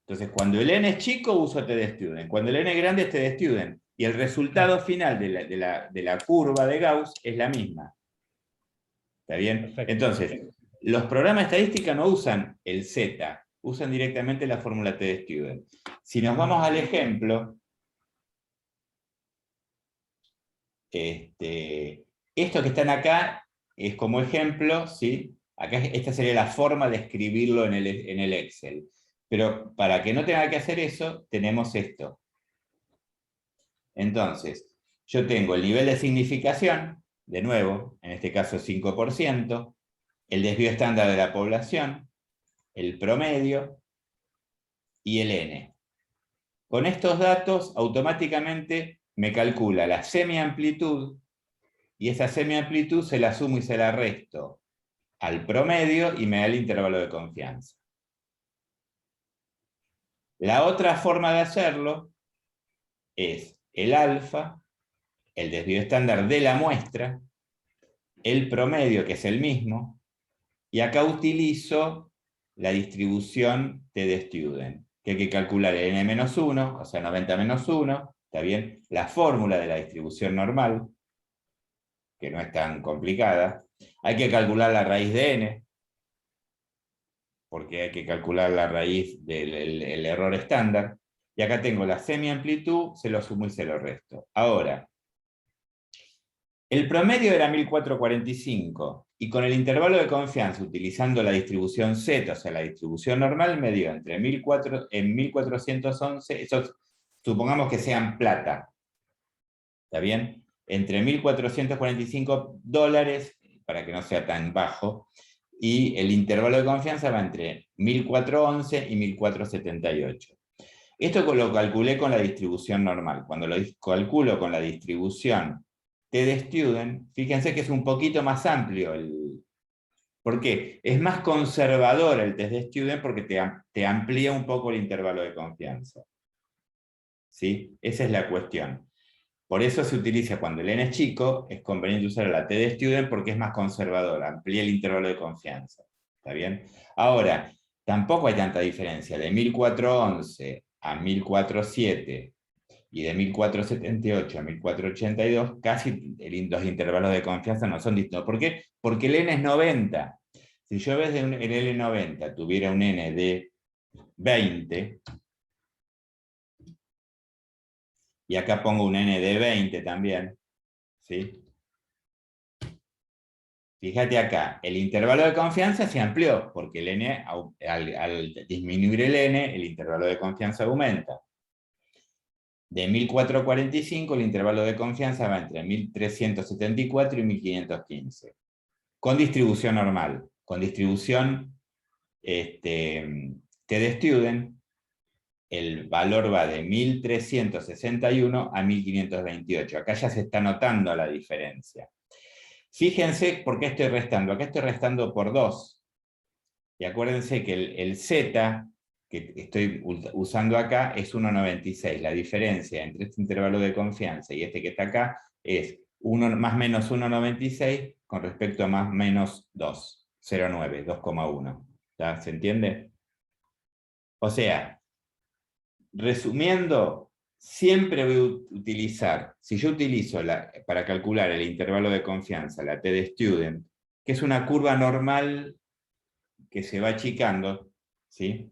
Speaker 1: Entonces, cuando el n es chico, uso TD-Student. Cuando el n es grande, es TD-Student. Y el resultado final de la curva de Gauss es la misma. ¿Está bien?
Speaker 2: Perfecto.
Speaker 1: Entonces, los programas de estadística no usan el z, usan directamente la fórmula TD-Student. Si nos vamos al ejemplo, esto que están acá es como ejemplo, ¿sí? Acá esta sería la forma de escribirlo en el Excel. Pero para que no tenga que hacer eso, tenemos esto. Entonces, yo tengo el nivel de significación, de nuevo, en este caso 5%, el desvío estándar de la población, el promedio y el n. Con estos datos, automáticamente me calcula la semiamplitud, y esa semiamplitud se la sumo y se la resto al promedio y me da el intervalo de confianza. La otra forma de hacerlo es el alfa, el desvío estándar de la muestra, el promedio, que es el mismo, y acá utilizo la distribución TD-Student, que hay que calcular el n-1, o sea 90-1, ¿está bien? La fórmula de la distribución normal, que no es tan complicada. Hay que calcular la raíz de n, porque hay que calcular la raíz del error estándar. Y acá tengo la semiamplitud, se lo sumo y se lo resto. Ahora, el promedio era 1445, y con el intervalo de confianza, utilizando la distribución Z, o sea, la distribución normal, me dio entre 1411, esos supongamos que sean plata, ¿está bien? Entre $1.445, para que no sea tan bajo, y el intervalo de confianza va entre 1411 y 1478. Esto lo calculé con la distribución normal. Cuando lo calculo con la distribución TD-Student, fíjense que es un poquito más amplio. ¿Por qué? Es más conservador el test de Student porque te amplía un poco el intervalo de confianza. ¿Sí? Esa es la cuestión. Por eso se utiliza cuando el n es chico, es conveniente usar la TD-Student porque es más conservador, amplía el intervalo de confianza. ¿Está bien? Ahora, tampoco hay tanta diferencia. De 1411 a 1407 y de 1478 a 1482, casi los intervalos de confianza no son distintos. ¿Por qué? Porque el n es 90. Si yo en vez de el L90 tuviera un n de 20, Y acá pongo un n de 20 también, ¿sí? Fíjate acá, el intervalo de confianza se amplió, porque el n, al disminuir el n, el intervalo de confianza aumenta. De 1445, el intervalo de confianza va entre 1374 y 1515. Con distribución normal, con distribución T-de-Student, el valor va de 1361 a 1528. Acá ya se está notando la diferencia. Fíjense por qué estoy restando. Acá estoy restando por 2. Y acuérdense que el Z que estoy usando acá es 1,96. La diferencia entre este intervalo de confianza y este que está acá es 1 más menos 1,96 con respecto a más menos 2. 0,9, 2,1. ¿Se entiende? O sea, resumiendo, siempre voy a utilizar, si yo utilizo para calcular el intervalo de confianza, la T-de-Student, que es una curva normal que se va achicando, ¿sí?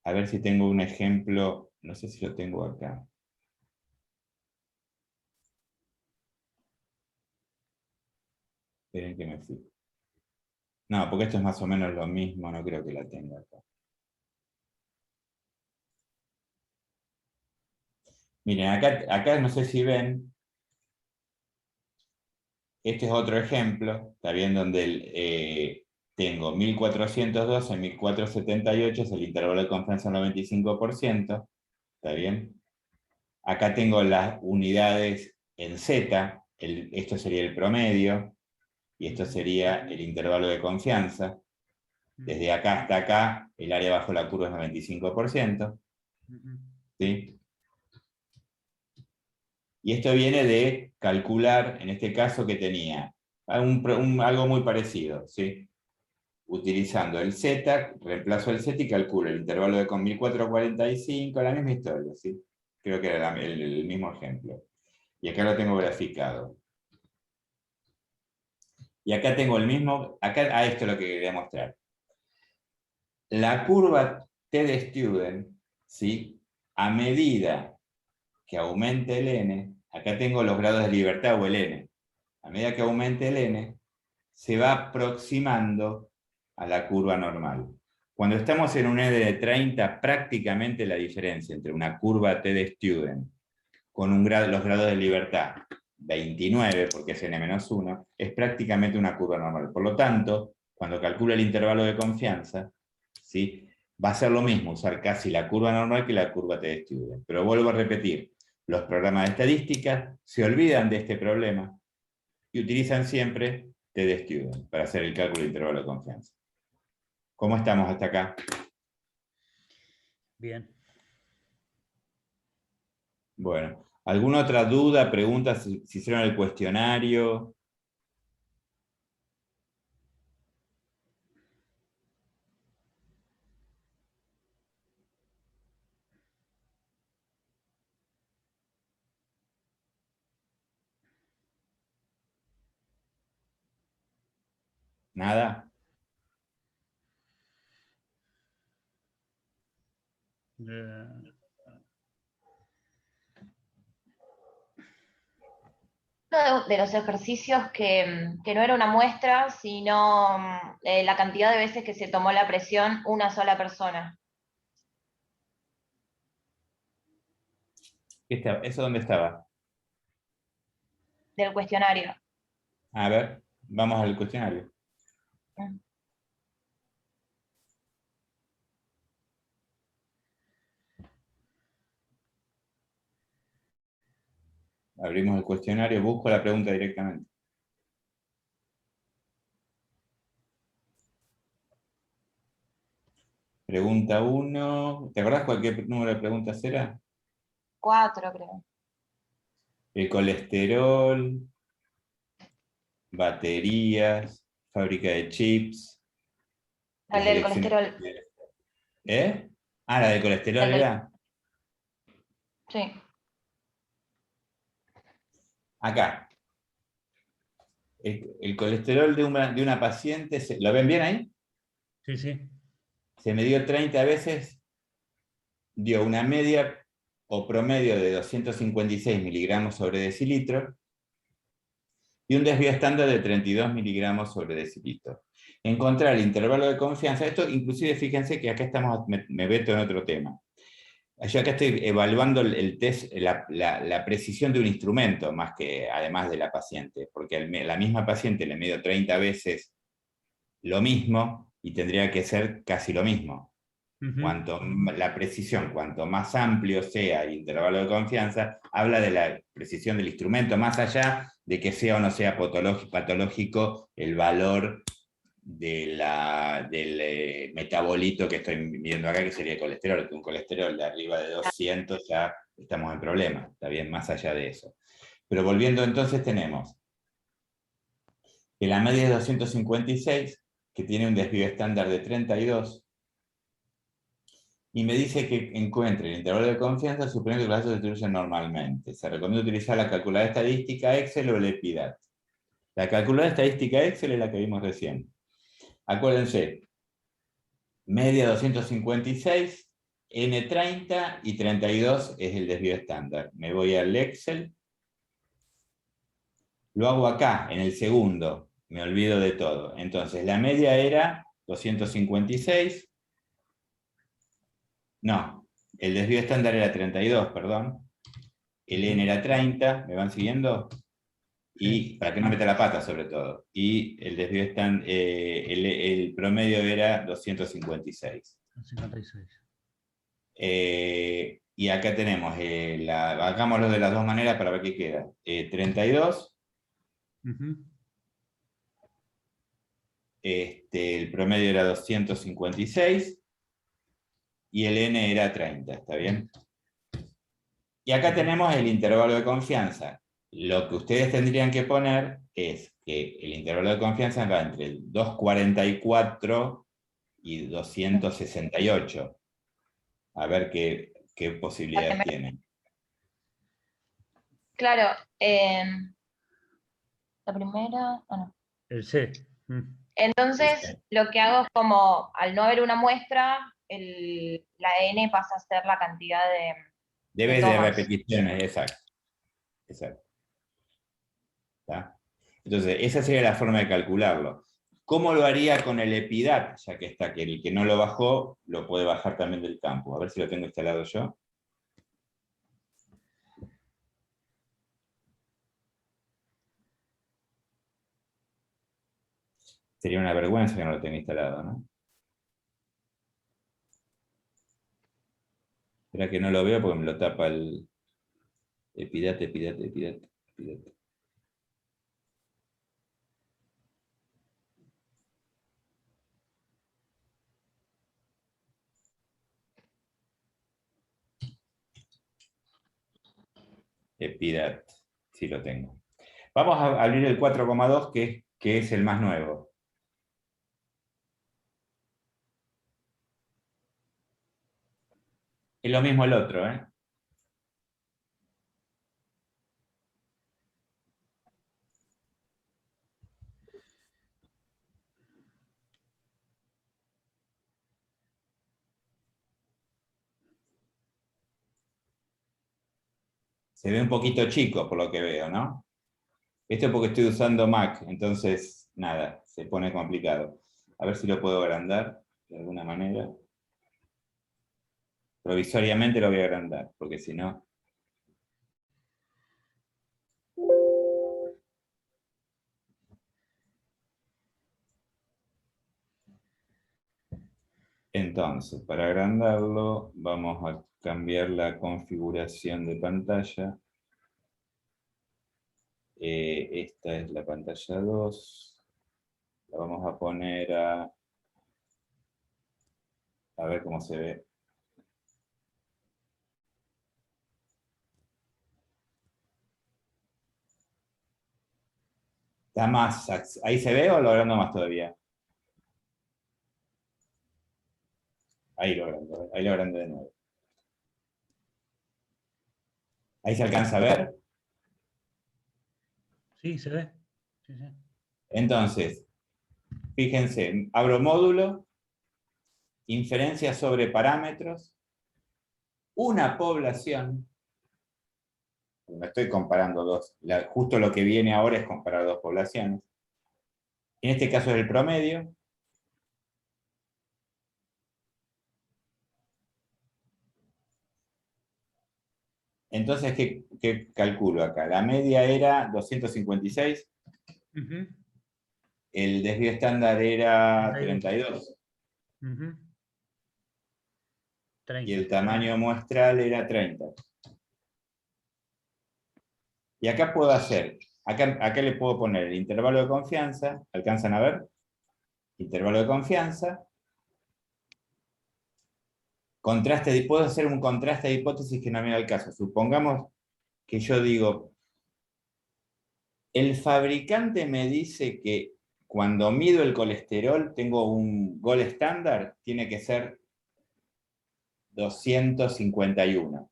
Speaker 1: A ver si tengo un ejemplo, no sé si lo tengo acá. Esperen que me fijo. No, porque esto es más o menos lo mismo, no creo que la tenga acá. Miren, acá no sé si ven, este es otro ejemplo, está bien, donde tengo 1412, 1478, es el intervalo de confianza del 95%, ¿está bien? Acá tengo las unidades en Z, esto sería el promedio, y esto sería el intervalo de confianza. Desde acá hasta acá, el área bajo la curva es 95%, ¿sí? Y esto viene de calcular, en este caso, que tenía algo muy parecido, ¿sí? Utilizando el Z, reemplazo el Z y calculo el intervalo de con 1445, la misma historia, ¿sí? Creo que era el mismo ejemplo. Y acá lo tengo graficado. Y acá tengo el mismo, acá esto es lo que quería mostrar. La curva T-de-Student, ¿sí? A medida que aumente el n, acá tengo los grados de libertad o el n. A medida que aumente el n, se va aproximando a la curva normal. Cuando estamos en un n de 30, prácticamente la diferencia entre una curva T-de-Student con los grados de libertad 29, porque es n-1, es prácticamente una curva normal. Por lo tanto, cuando calculo el intervalo de confianza, ¿sí? Va a ser lo mismo usar casi la curva normal que la curva T-de-Student. Pero vuelvo a repetir, los programas de estadística se olvidan de este problema y utilizan siempre T-de-Student para hacer el cálculo de intervalo de confianza. ¿Cómo estamos hasta acá?
Speaker 2: Bien.
Speaker 1: Bueno, ¿alguna otra duda, pregunta? Si hicieron el cuestionario. ¿Nada?
Speaker 3: Uno de los ejercicios que no era una muestra, sino la cantidad de veces que se tomó la presión una sola persona.
Speaker 1: ¿Eso dónde estaba?
Speaker 3: Del cuestionario.
Speaker 1: A ver, vamos al cuestionario.
Speaker 3: Mm.
Speaker 1: Abrimos el cuestionario, busco la pregunta directamente. Pregunta 1. ¿Te acordás qué número de preguntas era?
Speaker 3: 4, creo.
Speaker 1: El colesterol, baterías, fábrica de chips.
Speaker 3: El
Speaker 1: Las
Speaker 3: del
Speaker 1: elecciones.
Speaker 3: colesterol.
Speaker 1: ¿Eh? Ah, la de colesterol
Speaker 3: El del-
Speaker 1: era.
Speaker 3: Sí.
Speaker 1: Acá. El colesterol de una paciente, ¿lo ven bien ahí?
Speaker 2: Sí, sí.
Speaker 1: Se midió 30 veces, dio una media o promedio de 256 miligramos sobre decilitro, y un desvío estándar de 32 miligramos sobre decilitro. Encontrar el intervalo de confianza, esto inclusive fíjense que acá estamos, me meto en otro tema. Yo acá estoy evaluando el test, la precisión de un instrumento, más que además de la paciente, porque a la misma paciente le mido 30 veces lo mismo y tendría que ser casi lo mismo. La precisión, cuanto más amplio sea el intervalo de confianza, habla de la precisión del instrumento, más allá de que sea o no sea patológico el valor del metabolito que estoy midiendo acá, que sería el colesterol, que un colesterol de arriba de 200 ya estamos en problemas, está bien, más allá de eso. Pero volviendo entonces tenemos que la media es 256, que tiene un desvío estándar de 32, y me dice que encuentre el intervalo de confianza suponiendo que los datos se distribuyen normalmente. Se recomienda utilizar la calculadora estadística Excel o el EPIDAT. La calculadora estadística Excel es la que vimos recién. Acuérdense, media 256, N30 y 32 es el desvío estándar. Me voy al Excel. Lo hago acá, en el segundo. Me olvido de todo. Entonces, la media era 256. No, el desvío estándar era 32, perdón. El N era 30, ¿me van siguiendo? Y para que no meta la pata, sobre todo. Y el desvío estándar, el promedio era 256.
Speaker 2: 256.
Speaker 1: Y acá tenemos, hagámoslo de las dos maneras para ver qué queda. 32. El promedio era 256. Y el N era 30, ¿está bien? Y acá tenemos el intervalo de confianza. Lo que ustedes tendrían que poner es que el intervalo de confianza va entre el 244 y 268. A ver qué posibilidades tienen.
Speaker 3: Claro, la primera, no.
Speaker 2: El C.
Speaker 3: Entonces, lo que hago es como, al no haber una muestra, la N pasa a ser la cantidad de
Speaker 1: Debes de
Speaker 3: tomas.
Speaker 1: repeticiones, exacto. ¿Está? Entonces, esa sería la forma de calcularlo. ¿Cómo lo haría con el EPIDAT? Ya que está, que el que no lo bajó, lo puede bajar también del campo. A ver si lo tengo instalado yo. Sería una vergüenza que no lo tenga instalado, ¿no? Espera que no lo veo porque me lo tapa el EPIDAT. EPIDAT, sí lo tengo. Vamos a abrir el 4,2, que es el más nuevo. Es lo mismo el otro, ¿eh? Se ve un poquito chico por lo que veo, ¿no? Esto es porque estoy usando Mac, entonces, nada, se pone complicado. A ver si lo puedo agrandar de alguna manera. Provisoriamente lo voy a agrandar, porque si no... Entonces, para agrandarlo, vamos a cambiar la configuración de pantalla. Esta es la pantalla 2. La vamos a poner a ver cómo se ve. Está más, ¿ahí se ve o lo agrando más todavía? Ahí lo agrando de nuevo. ¿Ahí se alcanza a ver?
Speaker 2: Sí, se ve. Sí.
Speaker 1: Entonces, fíjense, abro módulo, inferencia sobre parámetros, una población, no estoy comparando dos, justo lo que viene ahora es comparar dos poblaciones, en este caso es el promedio, entonces, ¿qué calculo acá? La media era 256,
Speaker 2: Ujú,
Speaker 1: el desvío estándar era
Speaker 2: 32.
Speaker 1: 32,
Speaker 2: Ujú.
Speaker 1: y
Speaker 2: 30.
Speaker 1: el tamaño muestral era 30. Y acá puedo hacer, acá le puedo poner el intervalo de confianza, ¿alcanzan a ver? Intervalo de confianza, contraste, puedo hacer un contraste de hipótesis que no me da el caso. Supongamos que yo digo, el fabricante me dice que cuando mido el colesterol, tengo un gol estándar, tiene que ser 251.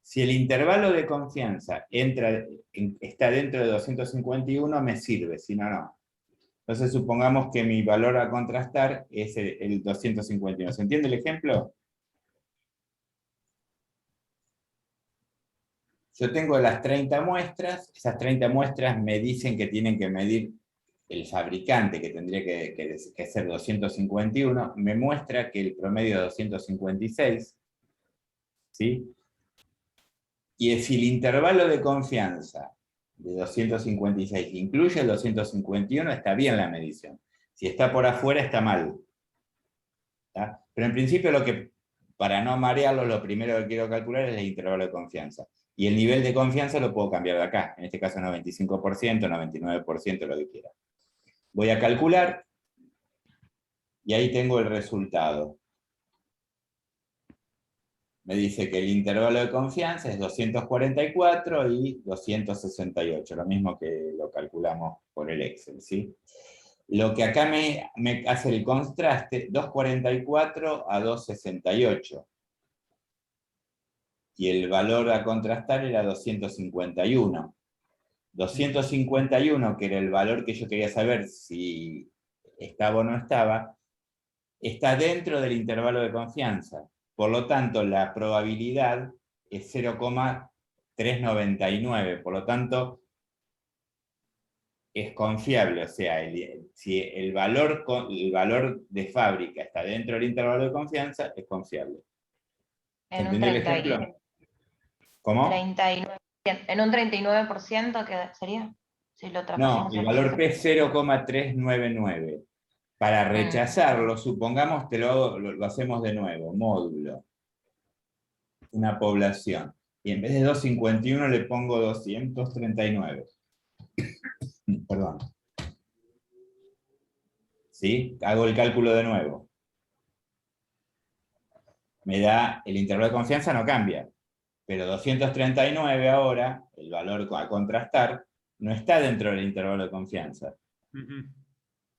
Speaker 1: Si el intervalo de confianza está dentro de 251, me sirve, si no, no. Entonces supongamos que mi valor a contrastar es el 251. ¿Se entiende el ejemplo? Yo tengo las 30 muestras, esas 30 muestras me dicen que tienen que medir el fabricante, que tendría que ser 251, me muestra que el promedio es 256, ¿sí? Y si el intervalo de confianza de 256 incluye el 251, está bien la medición. Si está por afuera, está mal. ¿Tá? Pero en principio, para no marearlo, lo primero que quiero calcular es el intervalo de confianza. Y el nivel de confianza lo puedo cambiar de acá. En este caso 95%, 99%, lo que quiera. Voy a calcular y ahí tengo el resultado. Me dice que el intervalo de confianza es 244 y 268, lo mismo que lo calculamos por el Excel, ¿sí? Lo que acá me hace el contraste, 244 a 268. Y el valor a contrastar era 251. 251, que era el valor que yo quería saber si estaba o no estaba, está dentro del intervalo de confianza. Por lo tanto, la probabilidad es 0,399. Por lo tanto, es confiable. O sea, si el valor de fábrica está dentro del intervalo de confianza, es confiable.
Speaker 3: En un
Speaker 1: ¿Entendió el
Speaker 3: 30 y-
Speaker 1: ejemplo? ¿Cómo?
Speaker 3: 39%. En un 39%, ¿qué sería? Si lo
Speaker 1: No,
Speaker 3: traspusimos
Speaker 1: el
Speaker 3: en
Speaker 1: valor P
Speaker 3: porcentaje.
Speaker 1: es 0,399. Para rechazarlo, supongamos que lo hacemos de nuevo, módulo, una población. Y en vez de 251 le pongo 239. Perdón. ¿Sí? Hago el cálculo de nuevo. Me da, el intervalo de confianza no cambia, pero 239 ahora, el valor a contrastar, no está dentro del intervalo de confianza.
Speaker 2: Ujú.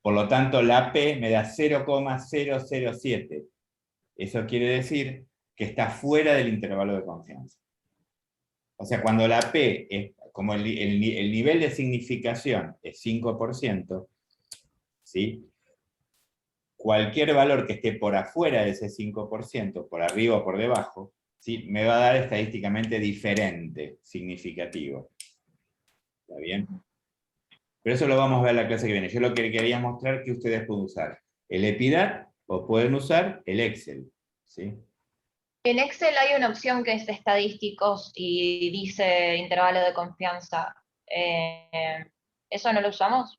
Speaker 1: Por lo tanto, la P me da 0,007. Eso quiere decir que está fuera del intervalo de confianza. O sea, cuando la P es, como el nivel de significación es 5%, ¿sí? Cualquier valor que esté por afuera de ese 5%, por arriba o por debajo, ¿sí? Me va a dar estadísticamente diferente, significativo. ¿Está bien? Pero eso lo vamos a ver en la clase que viene. Yo lo que quería mostrar es que ustedes pueden usar el EPIDAT o pueden usar el Excel, ¿sí?
Speaker 3: En Excel hay una opción que es de estadísticos y dice intervalo de confianza. ¿Eso no lo usamos?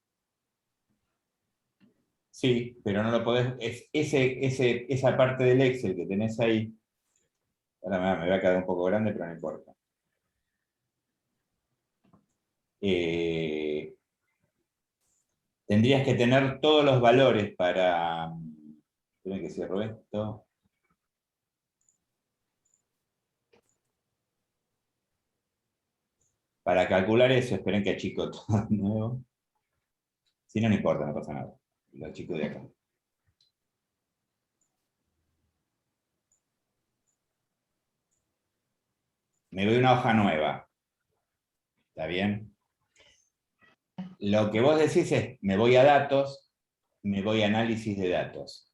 Speaker 1: Sí, pero no lo podés, esa parte del Excel que tenés ahí, ahora me va a quedar un poco grande, pero no importa. Tendrías que tener todos los valores para, esperen que cierro esto. Para calcular eso, esperen que achico todo de nuevo. Si no, no importa, no pasa nada. Lo achico de acá. Me doy una hoja nueva. ¿Está bien? Lo que vos decís es, me voy a datos, me voy a análisis de datos.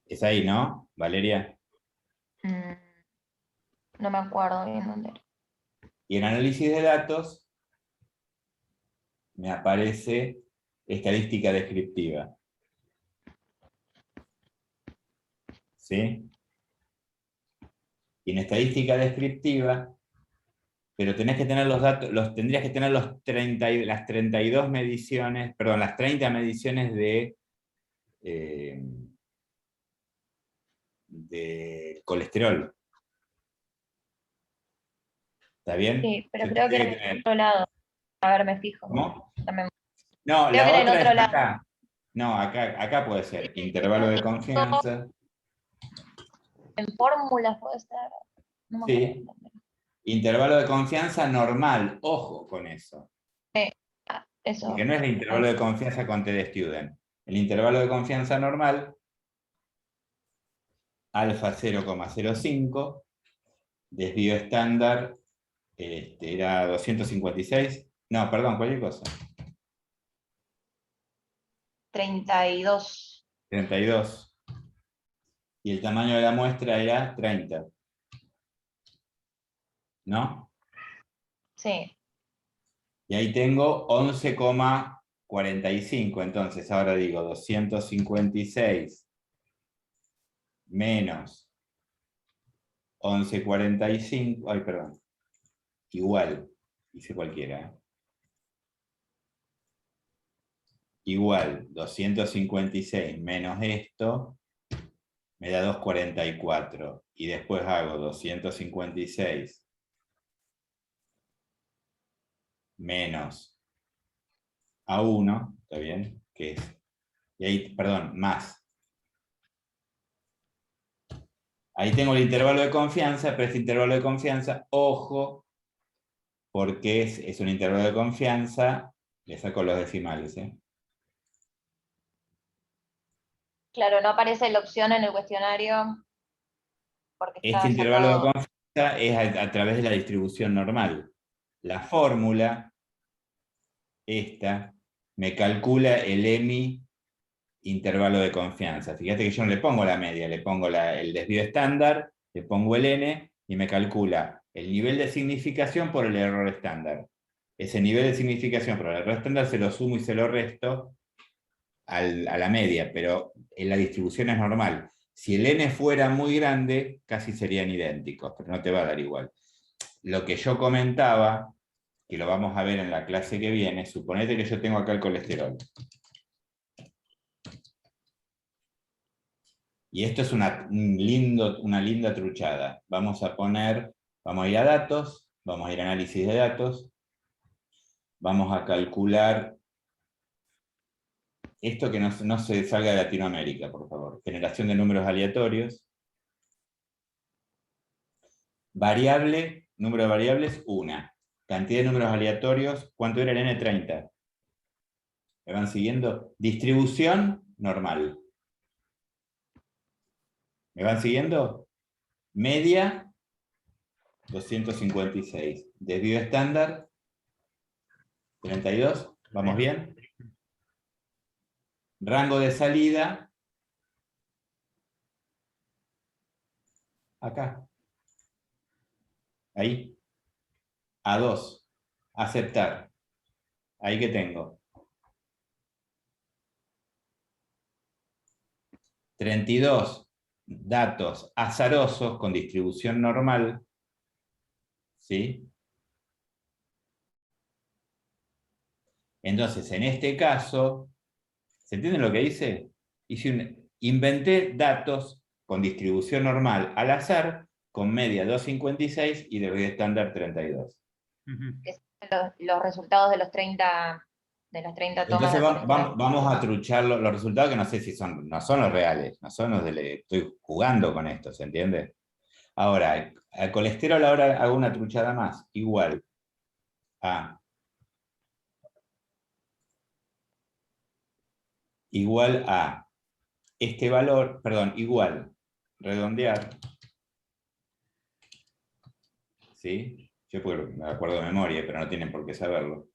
Speaker 1: Es ahí, ¿no, Valeria?
Speaker 3: No me acuerdo bien dónde era.
Speaker 1: Y en análisis de datos me aparece estadística descriptiva. ¿Sí? Y en estadística descriptiva, pero tenés que tener los datos, tendrías que tener las 32 mediciones, perdón, las 30 mediciones de colesterol. ¿Está bien?
Speaker 3: Sí, pero
Speaker 1: Yo
Speaker 3: creo que
Speaker 1: tendría
Speaker 3: era
Speaker 1: que
Speaker 3: en
Speaker 1: tener-
Speaker 3: otro lado. A ver, me fijo.
Speaker 1: ¿Cómo?
Speaker 3: Dame-
Speaker 1: No,
Speaker 3: Creo que
Speaker 1: la
Speaker 3: era en
Speaker 1: otra
Speaker 3: otro
Speaker 1: es
Speaker 3: lado.
Speaker 1: acá. No, acá puede ser intervalo de confianza.
Speaker 3: En fórmulas puede ser. No me acuerdo
Speaker 1: Sí,
Speaker 3: dónde.
Speaker 1: intervalo de confianza normal. Ojo con eso.
Speaker 3: Eso.
Speaker 1: Porque no es el intervalo de confianza con TD-Student. El intervalo de confianza normal, alfa 0,05, desvío estándar, era 256. No, perdón, cualquier cosa.
Speaker 3: 32.
Speaker 1: 32. Y el tamaño de la muestra era 30. ¿No?
Speaker 3: Sí.
Speaker 1: Y ahí tengo 11,45. Entonces, ahora digo 256 menos 11,45. Ay, perdón. Igual. Hice cualquiera. Igual 256 menos esto me da 244. Y después hago 256 menos A1, ¿está bien? ¿Qué es? Y ahí, perdón, más. Ahí tengo el intervalo de confianza, pero este intervalo de confianza, ojo, porque es un intervalo de confianza, le saco los decimales.
Speaker 3: Claro, no aparece la opción en el cuestionario porque
Speaker 1: Este
Speaker 3: está
Speaker 1: intervalo de
Speaker 3: sacado.
Speaker 1: confianza es a través de la distribución normal. La fórmula, esta, me calcula el EMI intervalo de confianza. Fíjate que yo no le pongo la media, le pongo el desvío estándar, le pongo el N y me calcula el nivel de significación por el error estándar. Ese nivel de significación por el error estándar se lo sumo y se lo resto a la media, pero en la distribución es normal. Si el N fuera muy grande, casi serían idénticos, pero no te va a dar igual. Lo que yo comentaba, que lo vamos a ver en la clase que viene, suponete que yo tengo acá el colesterol. Y esto es una linda truchada. Vamos a ir a datos, vamos a ir a análisis de datos, vamos a calcular esto que no se salga de Latinoamérica, por favor. Generación de números aleatorios. Variable, número de variables, 1. Cantidad de números aleatorios, ¿cuánto era el N30? ¿Me van siguiendo? Distribución normal. ¿Me van siguiendo? Media, 256. Desvío estándar, 32. ¿Vamos bien? Rango de salida, acá. Ahí. A2. Aceptar. Ahí que tengo. 32 datos azarosos con distribución normal. ¿Sí? Entonces, en este caso, ¿se entiende lo que hice? Inventé datos con distribución normal al azar, con media 256 y desvío estándar 32.
Speaker 3: Que son los resultados de las 30 tomas
Speaker 1: Entonces
Speaker 3: de colesterol.
Speaker 1: vamos a truchar los resultados que no sé si no son los reales, no son los estoy jugando con esto, ¿se entiende? Ahora, al colesterol ahora hago una truchada más, igual a este valor, perdón, igual, redondear, ¿sí? Yo me acuerdo de memoria, pero no tienen por qué saberlo.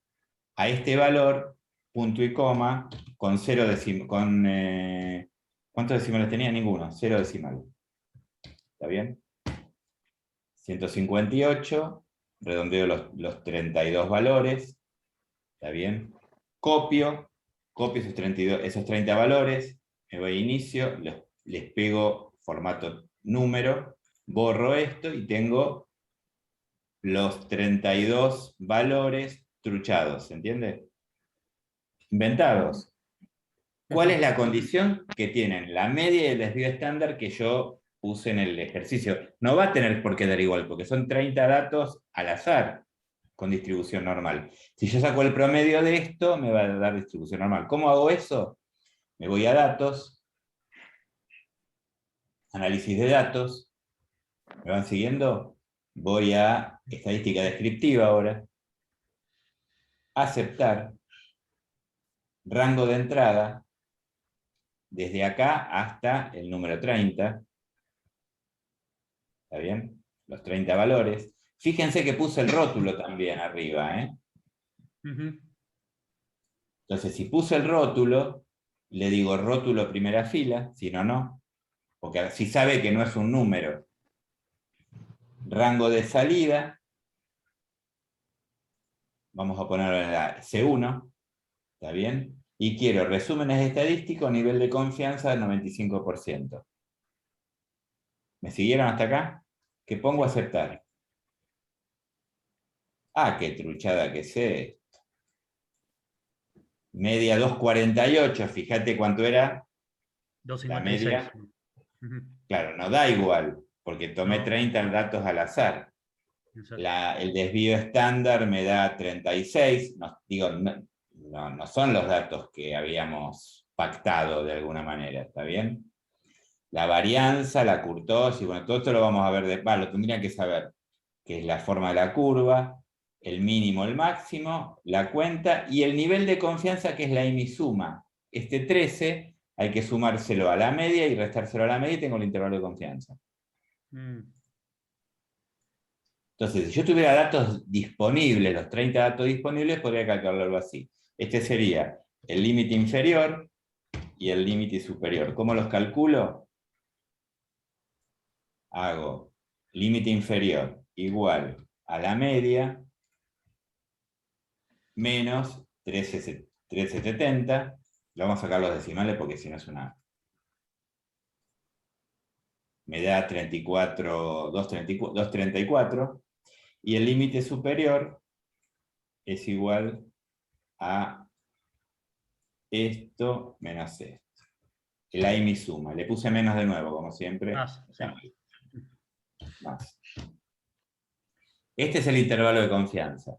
Speaker 1: A este valor, punto y coma, con 0 decimales, ¿cuántos decimales tenía? Ninguno, 0 decimales. ¿Está bien? 158, redondeo los 32 valores, ¿está bien? Copio esos 30 valores, me voy a inicio, les pego formato número, borro esto y tengo los 32 valores truchados, ¿se entiende? Inventados. ¿Cuál es la condición? Que tienen la media y el desvío estándar que yo puse en el ejercicio. No va a tener por qué dar igual, porque son 30 datos al azar, con distribución normal. Si yo saco el promedio de esto, me va a dar distribución normal. ¿Cómo hago eso? Me voy a datos, análisis de datos, ¿me van siguiendo? Voy a estadística descriptiva ahora, aceptar, rango de entrada, desde acá hasta el número 30, ¿está bien? Los 30 valores. Fíjense que puse el rótulo también arriba, ¿eh? Entonces, si puse el rótulo, le digo rótulo primera fila, si no, no. Porque así sabe que no es un número. Rango de salida. Vamos a ponerlo en la C1. ¿Está bien? Y quiero resúmenes estadísticos, nivel de confianza del 95%. ¿Me siguieron hasta acá? ¿Qué pongo a aceptar? Ah, qué truchada que sé. Media 2.48, fíjate cuánto era.
Speaker 2: 2.56.
Speaker 1: La media. Claro, no da igual, porque tomé
Speaker 2: No.
Speaker 1: 30 datos al azar.
Speaker 2: Exacto.
Speaker 1: El desvío estándar me da 36. No son los datos que habíamos pactado de alguna manera, ¿está bien? La varianza, la kurtosis, bueno, todo esto lo vamos a ver, lo tendrían que saber, que es la forma de la curva, el mínimo, el máximo, la cuenta, y el nivel de confianza, que es la imisuma. Este 13 hay que sumárselo a la media y restárselo a la media y tengo el intervalo de confianza. Entonces, si yo tuviera datos disponibles, los 30 datos disponibles, podría calcularlo así. Este sería el límite inferior y el límite superior. ¿Cómo los calculo? Hago límite inferior igual a la media menos 1370. Lo vamos a sacar los decimales porque si no es una... Me da 234. Y el límite superior es igual a esto menos esto. La y mi suma. Le puse menos de nuevo, como siempre.
Speaker 2: Más, sí.
Speaker 1: Más. Este es el intervalo de confianza.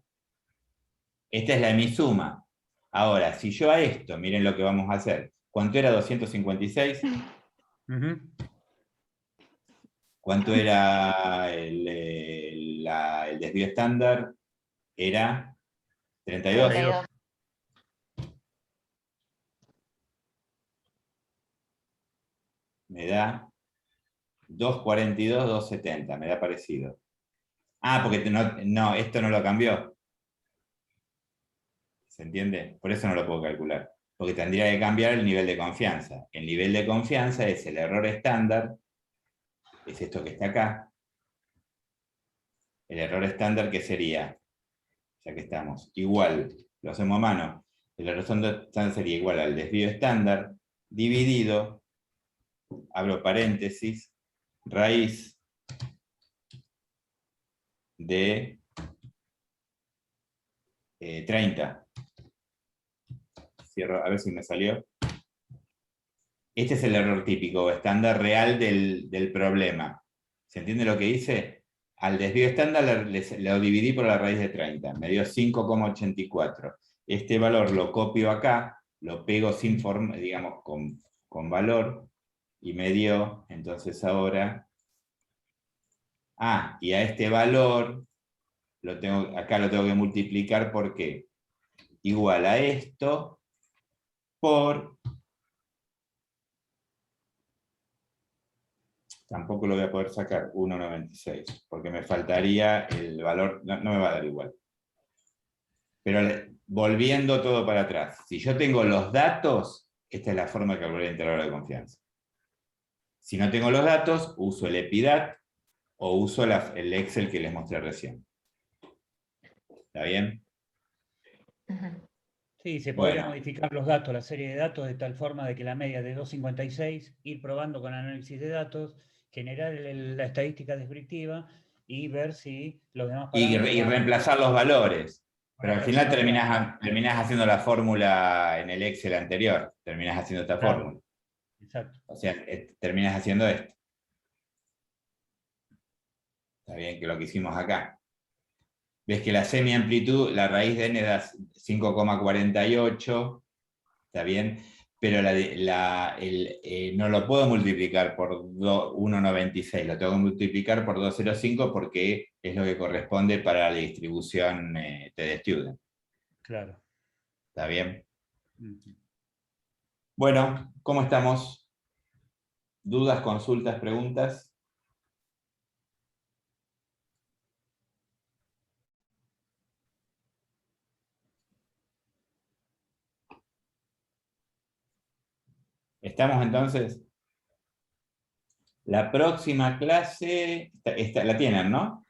Speaker 1: Esta es la emisuma. Ahora, si yo a esto, miren lo que vamos a hacer. ¿Cuánto era 256? ¿Cuánto era el desvío estándar? Era 32.
Speaker 3: 32.
Speaker 1: Me da 242, 270. Me da parecido. Ah, porque no, esto no lo cambió. ¿Se entiende? Por eso no lo puedo calcular. Porque tendría que cambiar el nivel de confianza. El nivel de confianza es el error estándar, es esto que está acá. El error estándar, ¿qué sería? Ya que estamos, igual, lo hacemos a mano. El error estándar sería igual al desvío estándar, dividido, abro paréntesis, raíz de 30. Cierro, a ver si me salió. Este es el error típico, estándar real del problema. ¿Se entiende lo que hice? Al desvío estándar lo dividí por la raíz de 30, me dio 5,84. Este valor lo copio acá, lo pego sin forma, digamos, con valor, y me dio, entonces ahora... Ah, y a este valor, acá lo tengo que multiplicar, ¿por qué? Igual a esto, por... Tampoco lo voy a poder sacar, 1,96, porque me faltaría el valor, no me va a dar igual. Pero volviendo todo para atrás, si yo tengo los datos, esta es la forma de calcular el intervalo de confianza. Si no tengo los datos, uso el EPIDAT o uso el Excel que les mostré recién. ¿Está bien?
Speaker 3: Ujú.
Speaker 2: Sí, se podría
Speaker 1: Bueno.
Speaker 2: modificar los datos, la serie de datos, de tal forma de que la media de 2,56, ir probando con análisis de datos, generar la estadística descriptiva y ver si los demás
Speaker 1: Y
Speaker 2: parámetros...
Speaker 1: reemplazar los valores. Pero al final
Speaker 2: aproximación.
Speaker 1: terminás haciendo la fórmula en el Excel anterior. Terminás haciendo esta
Speaker 2: Claro.
Speaker 1: fórmula.
Speaker 2: Exacto.
Speaker 1: O sea, terminás haciendo esto. Está bien que lo que hicimos acá. Ves que la semi-amplitud, la raíz de n da 5,48, ¿está bien? Pero no lo puedo multiplicar por 1,96, lo tengo que multiplicar por 2,05 porque es lo que corresponde para la distribución TD-Student.
Speaker 2: Claro.
Speaker 1: ¿Está bien?
Speaker 2: Ujú.
Speaker 1: Bueno, ¿cómo estamos? ¿Dudas, consultas, preguntas? ¿Estamos entonces? La próxima clase, la tienen, ¿no?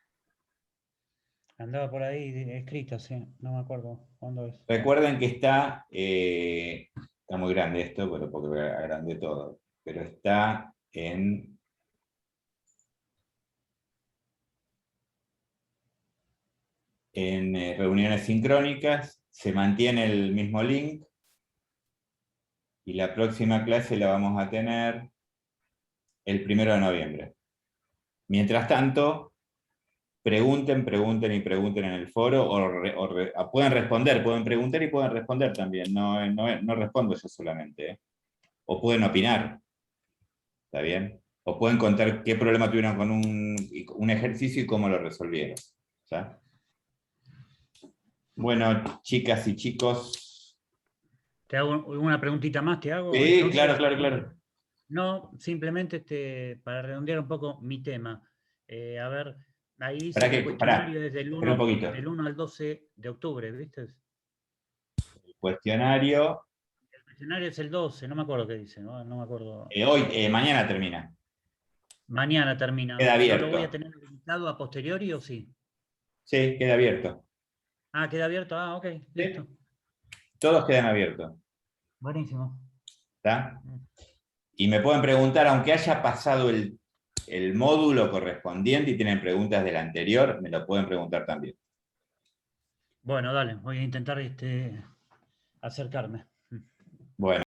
Speaker 2: Andaba por ahí escrito, sí. No me acuerdo cuándo es.
Speaker 1: Recuerden que está muy grande esto, pero porque agrandé todo, pero está en reuniones sincrónicas, se mantiene el mismo link, y la próxima clase la vamos a tener el 1 de noviembre. Mientras tanto, pregunten en el foro, pueden responder, pueden preguntar y pueden responder también, no respondo yo solamente, ¿eh? O pueden opinar, ¿está bien? O pueden contar qué problema tuvieron con un ejercicio y cómo lo resolvieron, ¿está? Bueno, chicas y chicos.
Speaker 2: Te hago una preguntita más, te hago.
Speaker 1: Sí,
Speaker 2: Entonces,
Speaker 1: claro.
Speaker 2: no, simplemente para redondear un poco mi tema. A ver, ahí dice
Speaker 1: Pará
Speaker 2: que el cuestionario es
Speaker 1: espera un poquito.
Speaker 2: del 1 al 12 de octubre, ¿viste?
Speaker 1: El cuestionario,
Speaker 2: El cuestionario es el 12, no me acuerdo qué dice, no me acuerdo.
Speaker 1: mañana termina.
Speaker 2: Mañana termina.
Speaker 1: Queda
Speaker 2: ¿Yo lo voy a
Speaker 1: abierto.
Speaker 2: tener habilitado a posteriori o sí?
Speaker 1: Sí, queda abierto.
Speaker 2: Ah, queda abierto. Ah, ok,
Speaker 1: ¿Sí?
Speaker 2: listo.
Speaker 1: Todos quedan abiertos.
Speaker 2: Buenísimo.
Speaker 1: ¿Está? Y me pueden preguntar, aunque haya pasado el módulo correspondiente y tienen preguntas del anterior, me lo pueden preguntar también.
Speaker 2: Bueno, dale, voy a intentar acercarme.
Speaker 1: Bueno.